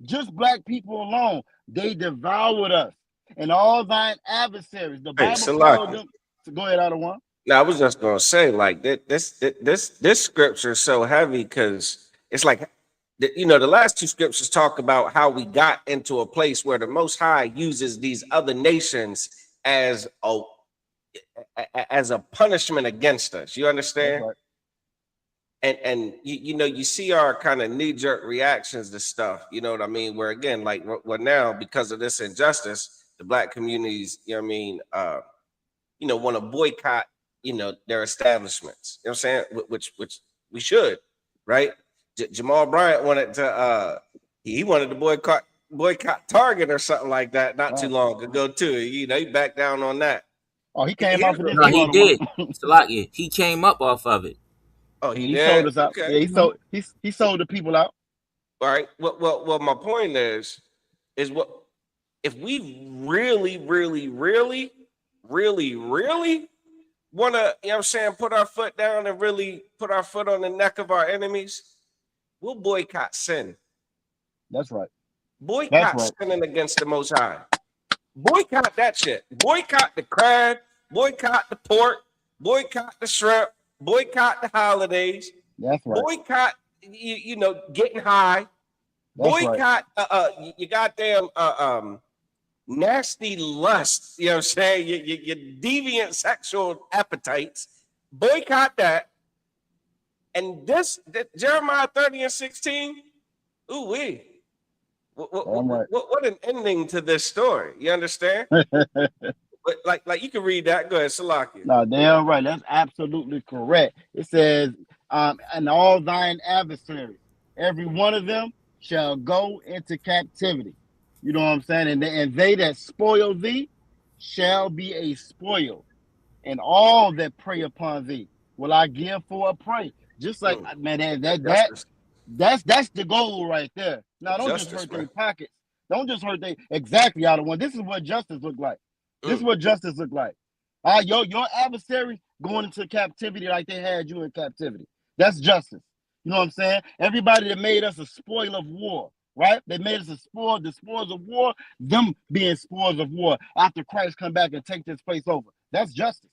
[SPEAKER 7] Just black people alone, they devoured us. And all thine adversaries. The Bible called them. So go ahead, Adawan.
[SPEAKER 8] Now, I was just gonna say, like, this scripture is so heavy because it's like, you know, the last two scriptures talk about how we got into a place where the Most High uses these other nations as a punishment against us. You understand? Right. And you know, you see our kind of knee-jerk reactions to stuff. You know what I mean? Where again, like, well, now because of this injustice, the black communities, you know what I mean, you know, want to boycott, you know, their establishments. You know what I'm saying? Which we should, right? Jamal Bryant wanted to he wanted to boycott Target or something like that not too long ago too. You know, he backed down on that.
[SPEAKER 7] Oh, he came off of this.
[SPEAKER 9] No, he did. Salakia, he came up off of it.
[SPEAKER 8] Oh, he
[SPEAKER 7] sold us out.
[SPEAKER 8] Okay.
[SPEAKER 7] Yeah, he sold the people out.
[SPEAKER 8] All right. Well, my point is what if we really want to, you know what I'm saying, put our foot down and really put our foot on the neck of our enemies, we'll boycott sin.
[SPEAKER 7] That's right.
[SPEAKER 8] Boycott sinning against the Most High. Boycott that shit. Boycott the crab. Boycott the pork. Boycott the shrimp. Boycott the holidays.
[SPEAKER 7] That's right.
[SPEAKER 8] Boycott, you know, getting high.
[SPEAKER 7] That's
[SPEAKER 8] boycott you goddamn nasty lust. You know what I'm saying? Your deviant sexual appetites. Boycott that. And this Jeremiah 30 and 16. Ooh wee. What an ending to this story. You understand? But like you can read that. Go ahead, Salakia.
[SPEAKER 7] No, damn right. That's absolutely correct. It says, and all thine adversaries, every one of them shall go into captivity. You know what I'm saying? And they that spoil thee shall be a spoil, and all that prey upon thee. will I give for a prey? Just like man,
[SPEAKER 8] Justice.
[SPEAKER 7] that's the goal right there. Now don't just
[SPEAKER 8] Justice,
[SPEAKER 7] hurt their
[SPEAKER 8] man.
[SPEAKER 7] pockets. Don't just hurt they exactly out of one. This is what justice look like. This is what justice look like. Your adversary going into captivity like they had you in captivity. That's justice. You know what I'm saying? Everybody that made us a spoil of war, right? They made us the spoils of war, them being spoils of war after Christ come back and take this place over. That's justice.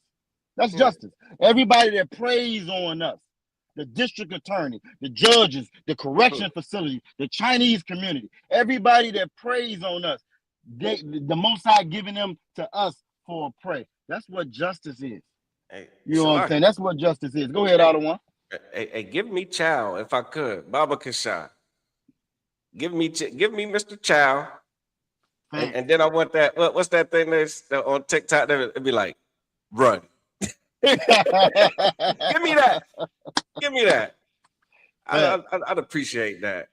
[SPEAKER 7] That's justice. Everybody that preys on us, the district attorney, the judges, the correction facility, the Chinese community, everybody that preys on us, the Most High giving them to us for a prey. That's what justice is.
[SPEAKER 8] Hey,
[SPEAKER 7] you know what I'm saying? That's what justice is. Go ahead, Ottawa.
[SPEAKER 8] Hey, give me Chow if I could. Baba Kasha. Give me Mr. Chow. And then I want that. What's that thing that's on TikTok? It'd be like, run. Give me that. Give me that. I'd appreciate that.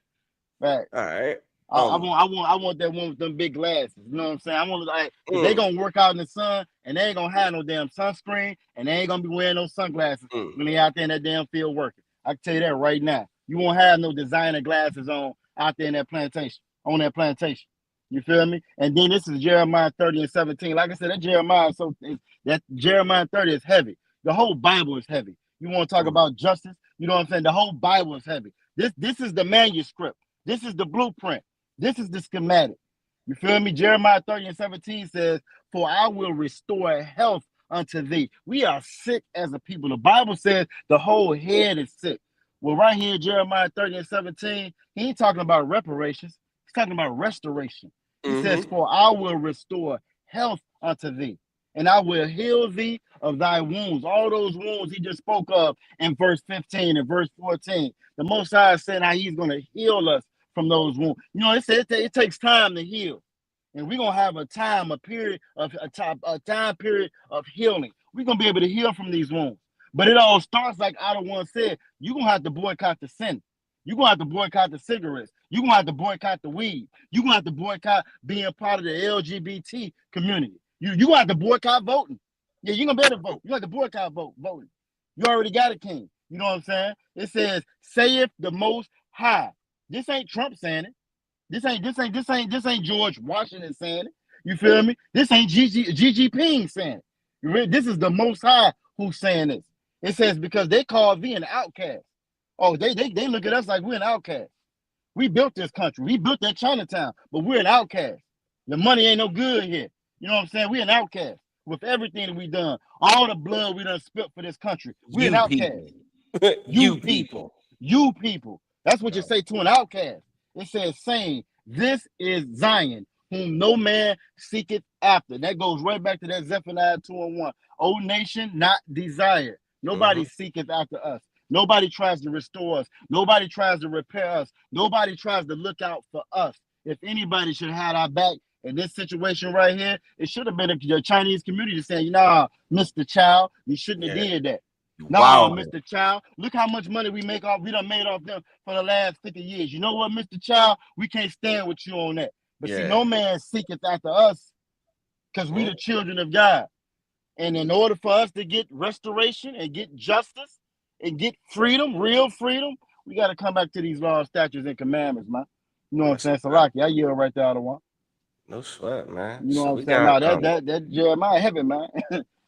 [SPEAKER 7] Right.
[SPEAKER 8] All right.
[SPEAKER 7] I want that one with them big glasses. You know what I'm saying? I want like they gonna work out in the sun and they ain't gonna have no damn sunscreen and they ain't gonna be wearing no sunglasses when they out there in that damn field working. I can tell you that right now. You won't have no designer glasses on out there in that plantation, on that plantation. You feel me? And then this is Jeremiah 30 and 17. Like I said, that Jeremiah 30 is heavy. The whole Bible is heavy. You want to talk about justice? You know what I'm saying? The whole Bible is heavy. This is the manuscript. This is the blueprint. This is the schematic. You feel me? Jeremiah 30 and 17 says, for I will restore health unto thee. We are sick as a people. The Bible says the whole head is sick. Well, right here, Jeremiah 30 and 17, he ain't talking about reparations. He's talking about restoration. He says, for I will restore health unto thee, and I will heal thee of thy wounds. All those wounds he just spoke of in verse 15 and verse 14. The Most High said how he's going to heal us from those wounds. You know, it takes time to heal. And we're going to have a time period of healing. We're going to be able to heal from these wounds. But it all starts, like Ottawa said, you're going to have to boycott the sin. You're going to have to boycott the cigarettes. You're going to have to boycott the weed. You're going to have to boycott being part of the LGBT community. You're going to have to boycott voting. Yeah, you're going to be able to vote. You have to boycott voting. You already got a king. You know what I'm saying? It says, saith the Most High. This ain't Trump saying it. This ain't George Washington saying it. You feel me? This ain't Xi Jinping saying it. This is the Most High who's saying this. It says, because they call thee an outcast. Oh, they look at us like we're an outcast. We built this country. We built that Chinatown, but we're an outcast. The money ain't no good here. You know what I'm saying? We're an outcast with everything that we done. All the blood we done spilt for this country. We're an outcast. You people. That's what you say to an outcast. It says, saying, this is Zion, whom no man seeketh after. That goes right back to that Zephaniah 2:1. O nation, not desired. Nobody seeketh after us. Nobody tries to restore us. Nobody tries to repair us. Nobody tries to look out for us. If anybody should have our back in this situation right here, it should have been the Chinese community saying, nah, Mr. Chow, you shouldn't have did that. No, Mr. Chow, look how much money we done made off them for the last 50 years. You know what, Mr. Chow? We can't stand with you on that. But see, no man seeketh after us because we the children of God. And in order for us to get restoration and get justice and get freedom, real freedom, we got to come back to these laws, statutes, and commandments, man. You know what I'm saying? So, Rocky, I yield right there, Ottawa.
[SPEAKER 8] No sweat, man.
[SPEAKER 7] You know what I'm saying? Now, that Jeremiah heaven, man.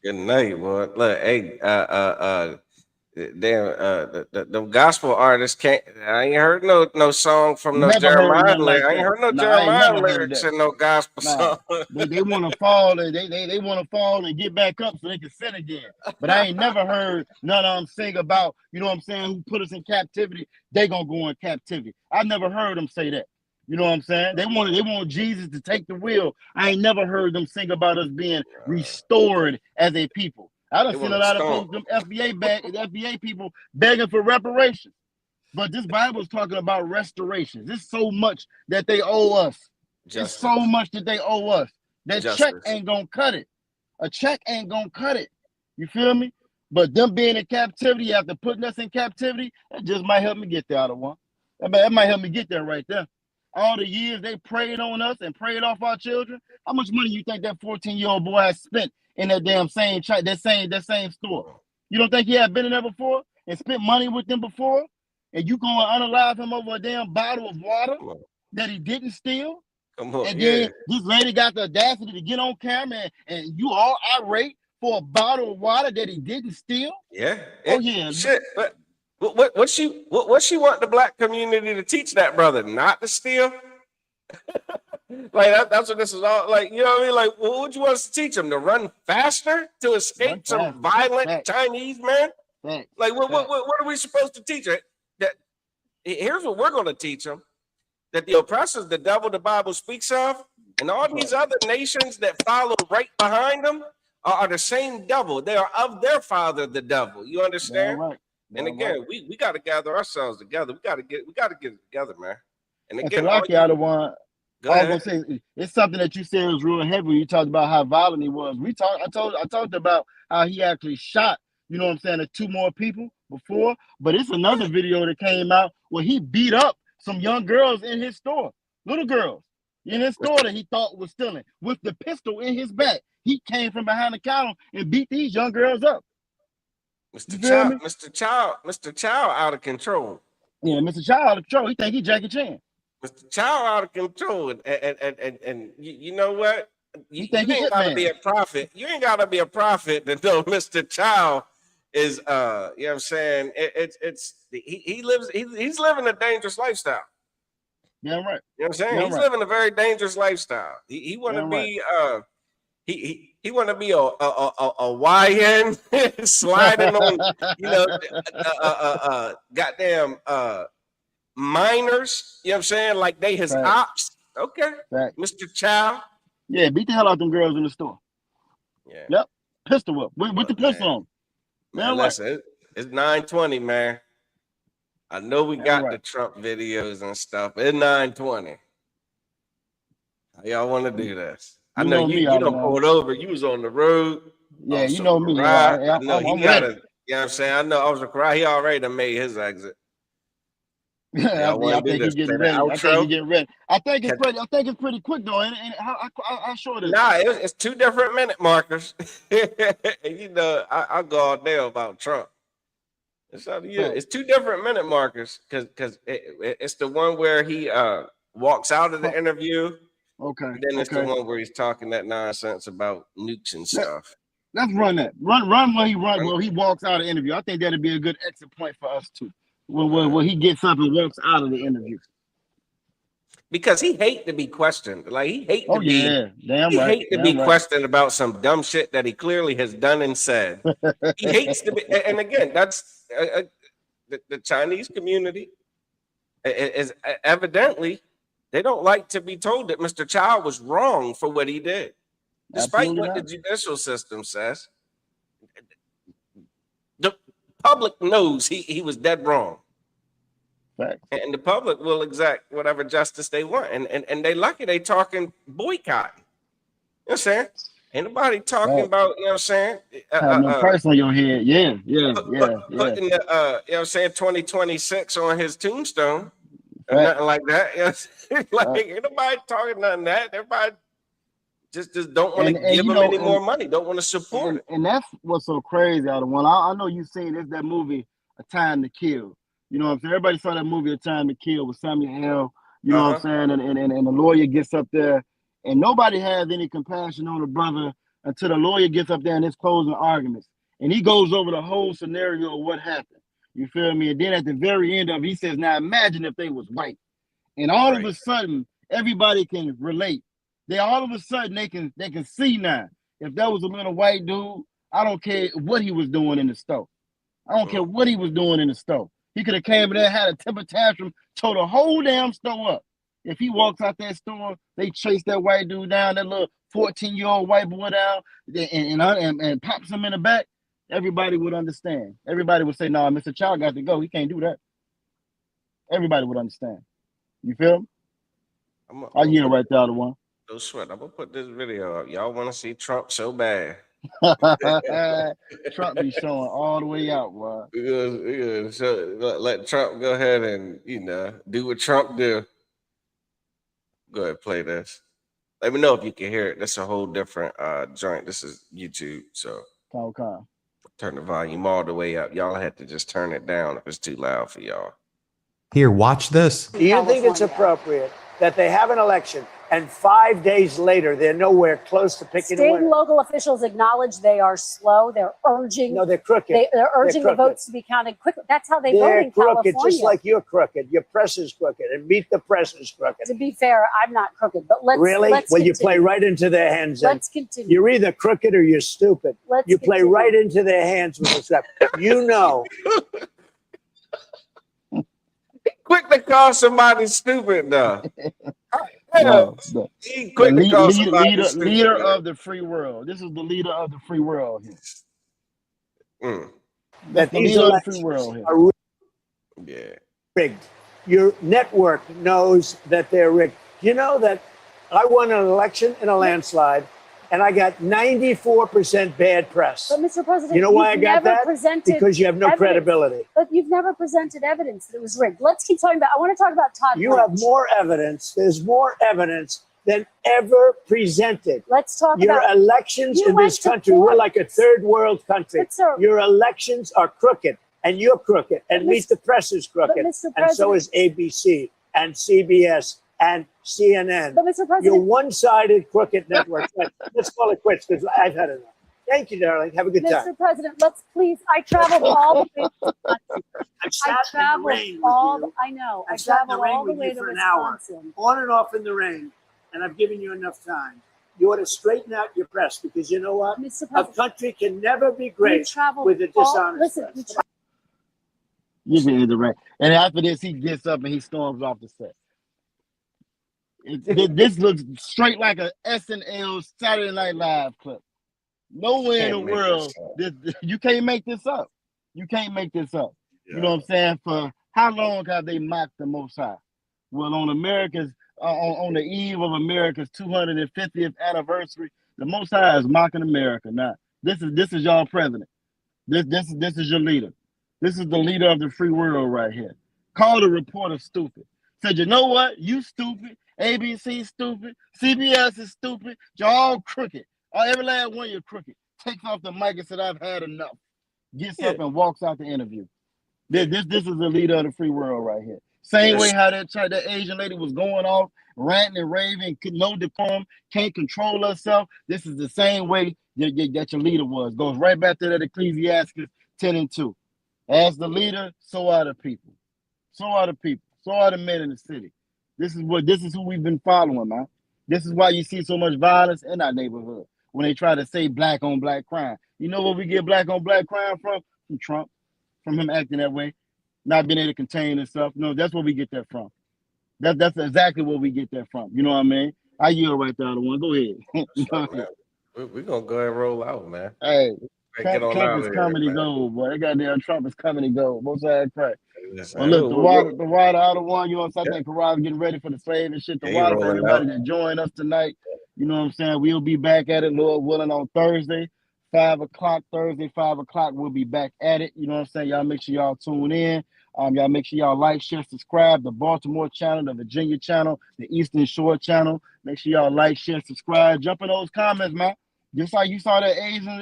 [SPEAKER 8] Good night, boy. Look, hey, the gospel artists can't. I ain't heard no song from no Jeremiah lyrics. I ain't heard no Jeremiah lyrics and no gospel song.
[SPEAKER 7] They want to fall and they want to fall and get back up so they can sin again. But I ain't never heard none of them sing about, you know what I'm saying, who put us in captivity. They gonna go in captivity. I never heard them say that. You know what I'm saying? They want Jesus to take the wheel. I ain't never heard them sing about us being restored as a people. I done seen a lot of folks, them FBA people begging for reparations. But this Bible is talking about restoration. There's so much that they owe us. There's so much that they owe us. That check ain't gonna cut it. A check ain't gonna cut it. You feel me? But them being in captivity after putting us in captivity, that just might help me get there out of one. That might help me get there right there. All the years they preyed on us and preyed off our children. How much money you think that 14-year-old boy has spent in that damn same store? You don't think he had been in there before and spent money with them before? And you gonna unalive him over a damn bottle of water that he didn't steal?
[SPEAKER 8] Come on,
[SPEAKER 7] And
[SPEAKER 8] yeah.
[SPEAKER 7] then this lady got the audacity to get on camera and you all irate for a bottle of water that he didn't steal?
[SPEAKER 8] Yeah.
[SPEAKER 7] Oh yeah.
[SPEAKER 8] Shit. But what she want the black community to teach that brother? Not to steal? Like that's what this is all like. You know what I mean? Like, what would you want us to teach him? To run faster to escape some violent Chinese man? Like, what are we supposed to teach her? That here's what we're going to teach them: that the oppressors, the devil, the Bible speaks of, and all these other nations that follow right behind them are the same devil. They are of their father, the devil. You understand?
[SPEAKER 7] Right.
[SPEAKER 8] And again, we got to gather ourselves together. We got to get it together, man. And again,
[SPEAKER 7] Rocky out of one.
[SPEAKER 8] I
[SPEAKER 7] was gonna say it's something that you said was real heavy. You talked about how violent he was. I talked about how he actually shot, you know what I'm saying, 2 more people before. But it's another video that came out where he beat up some young girls in his store, little girls in his store that he thought was stealing, with the pistol in his back. He came from behind the counter and beat these young girls up.
[SPEAKER 8] Mr. Child out of control.
[SPEAKER 7] Yeah, Mr. Child out of control. He think he Jackie Chan.
[SPEAKER 8] Mr. Child out of control, and you know what? You ain't gotta be a prophet. You ain't gotta be a prophet to know Mr. Child is you know what I'm saying? He's living a dangerous lifestyle.
[SPEAKER 7] Yeah, right.
[SPEAKER 8] You know what I'm saying? He's living a very dangerous lifestyle. He wanna be he want to be a YN sliding on, you know, goddamn minors, you know what I'm saying? Like they his ops. Okay. Mr. Child.
[SPEAKER 7] Yeah, beat the hell out them girls in the store.
[SPEAKER 8] Yeah.
[SPEAKER 7] Yep. Pistol whip. With the pistol on.
[SPEAKER 8] Man, listen, it's 9:20, man. I know we got the Trump videos and stuff. It's 9:20. How y'all want to do this? I know you don't pull it over. You was on the road.
[SPEAKER 7] Yeah, you know me.
[SPEAKER 8] I know he got a, you know what I'm saying? I know Officer Cry, he already done made his exit.
[SPEAKER 7] I think he's getting ready. I think it's pretty quick though. And how short is it?
[SPEAKER 8] Nah, it's 2 different minute markers. You know, I go all day about Trump. It's up to you. It's 2 different minute markers because it's the one where he walks out of the interview.
[SPEAKER 7] Okay.
[SPEAKER 8] And then it's the one where he's talking that nonsense about nukes and stuff.
[SPEAKER 7] Let's run that. Run when he he walks out of the interview. I think that'd be a good exit point for us too. When he gets up and walks out of the interview.
[SPEAKER 8] Because he hate to be questioned. Like he hate to
[SPEAKER 7] be
[SPEAKER 8] questioned about some dumb shit that he clearly has done and said. He hates to be, and again, that's the Chinese community is evidently they don't like to be told that Mr. Child was wrong for what he did, despite what the judicial system says. The public knows he was dead wrong.
[SPEAKER 7] Right.
[SPEAKER 8] And the public will exact whatever justice they want. And they lucky they talking boycotting. You know what I'm saying? Ain't nobody talking about, you know what I'm saying?
[SPEAKER 7] Have no price on your head. Yeah.
[SPEAKER 8] Putting the, you know what I'm saying, 2026 on his tombstone. Or nothing like that. You know like ain't nobody talking nothing that. Everybody just don't want to give him any more money. Don't want to support it.
[SPEAKER 7] And that's what's so crazy out of one. I know you've seen that movie, A Time to Kill. You know what I'm saying? Everybody saw that movie, A Time to Kill, with Samuel L. You know what I'm saying? And the lawyer gets up there, and nobody has any compassion on the brother until the lawyer gets up there in his closing arguments. And he goes over the whole scenario of what happened. You feel me? And then at the very end of it, he says, now imagine if they was white. And all of a sudden, everybody can relate. All of a sudden, they can see now. If that was a little white dude, I don't care what he was doing in the store. I don't care what he was doing in the store. He could have came in there, had a temper tantrum, tore the whole damn store up. If he walks out that store, they chase that white dude down, that little 14-year-old white boy down, and pops him in the back. Everybody would understand. Everybody would say, "No, Mr. Child got to go. He can't do that." Everybody would understand. You feel me? I hear right there, the one.
[SPEAKER 8] No sweat. I'm gonna put this video up. Y'all want to see Trump so bad?
[SPEAKER 7] Trump be showing all the way out, boy.
[SPEAKER 8] Yeah. So let Trump go ahead and do what Trump do. Go ahead, play this. Let me know if you can hear it. That's a whole different joint. This is YouTube, so.
[SPEAKER 7] Okay.
[SPEAKER 8] Turn the volume all the way up. Y'all had to just turn it down if it's too loud for y'all.
[SPEAKER 10] Here, watch this.
[SPEAKER 11] Do you think it's appropriate that they have an election and 5 days later they're nowhere close to picking a
[SPEAKER 12] State
[SPEAKER 11] winner?
[SPEAKER 12] and local officials acknowledge they are slow. They're urging.
[SPEAKER 11] No, they're crooked.
[SPEAKER 12] They're urging the
[SPEAKER 11] crooked.
[SPEAKER 12] votes to be counted quickly. That's how they vote
[SPEAKER 11] They're
[SPEAKER 12] in
[SPEAKER 11] crooked,
[SPEAKER 12] California.
[SPEAKER 11] just like you're crooked. Your press is crooked, and Meet the Press is crooked.
[SPEAKER 12] To be fair, I'm not crooked, but let's
[SPEAKER 11] Really?
[SPEAKER 12] Let's
[SPEAKER 11] Well, you
[SPEAKER 12] continue.
[SPEAKER 11] play right into their hands. Then.
[SPEAKER 12] Let's continue.
[SPEAKER 11] You're either crooked or you're stupid.
[SPEAKER 12] Let's
[SPEAKER 11] you play
[SPEAKER 12] continue.
[SPEAKER 11] right into their hands with this stuff. You know.
[SPEAKER 8] Quick to call somebody stupid, though.
[SPEAKER 7] No,
[SPEAKER 8] He quick to call somebody stupid.
[SPEAKER 7] leader of the free world. This is the leader of the free world here.
[SPEAKER 11] That
[SPEAKER 7] the
[SPEAKER 11] these
[SPEAKER 7] leader of the
[SPEAKER 11] elections
[SPEAKER 7] free world here.
[SPEAKER 11] are
[SPEAKER 8] Yeah.
[SPEAKER 11] rigged. Your network knows that they're rigged. You know that I won an election in a landslide, and I got 94% bad press.
[SPEAKER 12] But Mr. President,
[SPEAKER 11] You know why I
[SPEAKER 12] you've
[SPEAKER 11] got
[SPEAKER 12] never
[SPEAKER 11] that?
[SPEAKER 12] presented
[SPEAKER 11] Because you have no
[SPEAKER 12] evidence.
[SPEAKER 11] credibility.
[SPEAKER 12] But you've never presented evidence that it was rigged. Let's keep talking about. I want to talk about Todd.
[SPEAKER 11] You
[SPEAKER 12] Blanche.
[SPEAKER 11] have more evidence. There's more evidence than ever presented.
[SPEAKER 12] Let's talk
[SPEAKER 11] Your
[SPEAKER 12] about
[SPEAKER 11] elections
[SPEAKER 12] You
[SPEAKER 11] in
[SPEAKER 12] went
[SPEAKER 11] this
[SPEAKER 12] to
[SPEAKER 11] country, we're
[SPEAKER 12] court.
[SPEAKER 11] like a third world country.
[SPEAKER 12] But, sir-
[SPEAKER 11] Your elections are crooked, and you're crooked, and
[SPEAKER 12] But
[SPEAKER 11] Meet the Press is crooked,
[SPEAKER 12] Mr.
[SPEAKER 11] and so
[SPEAKER 12] President-
[SPEAKER 11] is ABC and CBS and CNN.
[SPEAKER 12] But, Mr.
[SPEAKER 11] You're
[SPEAKER 12] President,
[SPEAKER 11] one-sided crooked network. Let's call it quits because I've had enough. Thank you, darling. Have a good time.
[SPEAKER 12] Mr. President, let's please. I traveled all the way. To Wisconsin.
[SPEAKER 11] I've
[SPEAKER 12] I
[SPEAKER 11] sat in the
[SPEAKER 12] traveled
[SPEAKER 11] rain with
[SPEAKER 12] all.
[SPEAKER 11] you.
[SPEAKER 12] I know. I
[SPEAKER 11] I've sat in the
[SPEAKER 12] traveled
[SPEAKER 11] rain
[SPEAKER 12] all the
[SPEAKER 11] with
[SPEAKER 12] way
[SPEAKER 11] you
[SPEAKER 12] to
[SPEAKER 11] for an hour,
[SPEAKER 12] Wisconsin.
[SPEAKER 11] on and off in the rain, and I've given you enough time. You ought to straighten out your press because you know what?
[SPEAKER 12] Mr.
[SPEAKER 11] A
[SPEAKER 12] President,
[SPEAKER 11] country can never be
[SPEAKER 12] we
[SPEAKER 11] great
[SPEAKER 12] traveled
[SPEAKER 11] with a
[SPEAKER 12] all.
[SPEAKER 11] dishonest
[SPEAKER 12] Listen,
[SPEAKER 11] press.
[SPEAKER 12] we traveled.
[SPEAKER 7] You can interact. And after this, he gets up and he storms off the set. This looks straight like a SNL Saturday Night Live clip. Nowhere in the
[SPEAKER 8] Can't make
[SPEAKER 7] world,
[SPEAKER 8] this
[SPEAKER 7] you can't make this up. You can't make this up. You know what I'm saying? For how long have they mocked the Most High? Well, on America's on the eve of America's 250th anniversary, the Most High is mocking America. Now, this is y'all president. This is your leader. This is the leader of the free world right here. Called a reporter stupid. Said, you know what? You stupid. ABC stupid. CBS is stupid. You're all crooked. Every last one of you crooked. Takes off the mic and said, I've had enough. Gets up and walks out the interview. This is the leader of the free world right here. Same way how that Asian lady was going off, ranting and raving, no decorum, can't control herself. This is the same way that your leader was. Goes right back to that Ecclesiastes 10:2. As the leader, so are the people. So are the people. So are the men in the city. This is who we've been following, man. This is why you see so much violence in our neighborhood when they try to say black on black crime. You know where we get black on black crime from? From Trump, from him acting that way, not being able to contain himself. No, that's where we get that from. That's exactly where we get that from. You know what I mean? I yield right there, the one. Go ahead.
[SPEAKER 8] We're gonna go ahead and roll out, man.
[SPEAKER 7] Hey,
[SPEAKER 8] Get on out
[SPEAKER 7] Trump
[SPEAKER 8] of
[SPEAKER 7] is
[SPEAKER 8] here,
[SPEAKER 7] coming and
[SPEAKER 8] man.
[SPEAKER 7] go, boy. That goddamn Trump is coming and go. Both sides crack.
[SPEAKER 8] Listen,
[SPEAKER 7] Well, look,
[SPEAKER 8] we'll-
[SPEAKER 7] the water out of one, you know what I'm saying? I think Karad's getting ready for the slave and shit. The
[SPEAKER 8] Yeah, he
[SPEAKER 7] water for
[SPEAKER 8] rolling
[SPEAKER 7] everybody
[SPEAKER 8] out.
[SPEAKER 7] that joined us tonight. You know what I'm saying? We'll be back at it, Lord willing, on Thursday, 5 o'clock. Thursday, 5 o'clock, we'll be back at it. You know what I'm saying? Y'all make sure y'all tune in. Y'all make sure y'all like, share, subscribe. The Baltimore channel, the Virginia channel, the Eastern Shore channel. Make sure y'all like, share, subscribe. Jump in those comments, man. Just like you saw that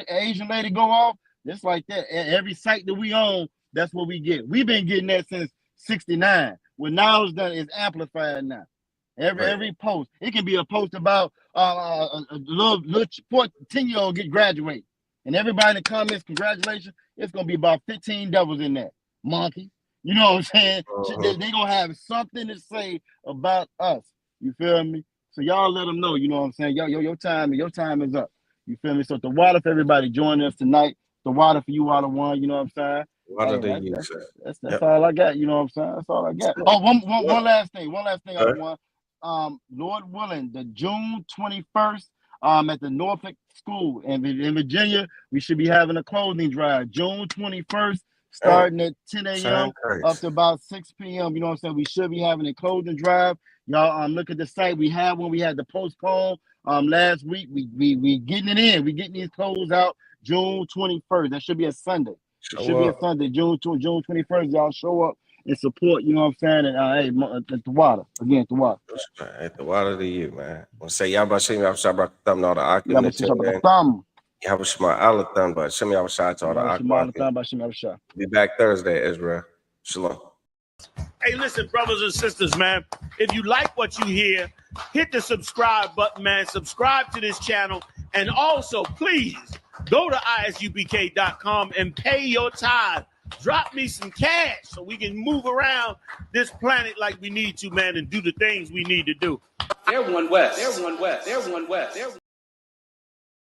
[SPEAKER 7] Asian lady go off, just like that. Every site that we own, that's what we get. We've been getting that since 69. When now it's done, it's amplified now. Every post, it can be a post about a little 10-year-old get graduate, and everybody in the comments, congratulations. It's gonna be about 15 devils in that monkey. You know what I'm saying? They gonna have something to say about us. You feel me? So y'all let them know. You know what I'm saying? Your time is up. You feel me? So the water for everybody joining us tonight. The water for you all the one. You know what I'm saying?
[SPEAKER 8] Water
[SPEAKER 7] Hey,
[SPEAKER 8] to you, sir.
[SPEAKER 7] That's all I got. You know what I'm saying? That's all I got. Oh, one last thing. One last thing I want. Lord willing, the June 21st, at the Norfolk School in Virginia, we should be having a clothing drive. June 21st, starting at 10 a.m. up to about 6 p.m. You know what I'm saying? We should be having a clothing drive. Y'all look at the site. We had one. We had to postpone last week. We getting it in. We getting these clothes out June 21st. That should be a Sunday. It should be a Sunday, June 21st. Y'all show up and support, you know what I'm saying? And hey, at the water. Again, the water.
[SPEAKER 8] At the water to you, man. I want to say, y'all about to see me. I'm sorry about the thumb, all the
[SPEAKER 7] Y'all
[SPEAKER 8] occupants.
[SPEAKER 7] about to thumb.
[SPEAKER 8] Yahushua Alathon, but Shem Yahushua to all the Aquafi. Be back Thursday, Israel. Shalom.
[SPEAKER 1] Hey, listen, brothers and sisters, man. If you like what you hear, hit the subscribe button, man. Subscribe to this channel. And also, please, go to isubk.com and pay your tithe. Drop me some cash so we can move around this planet like we need to, man, and do the things we need to do. They're one West. They're one West. They're one West.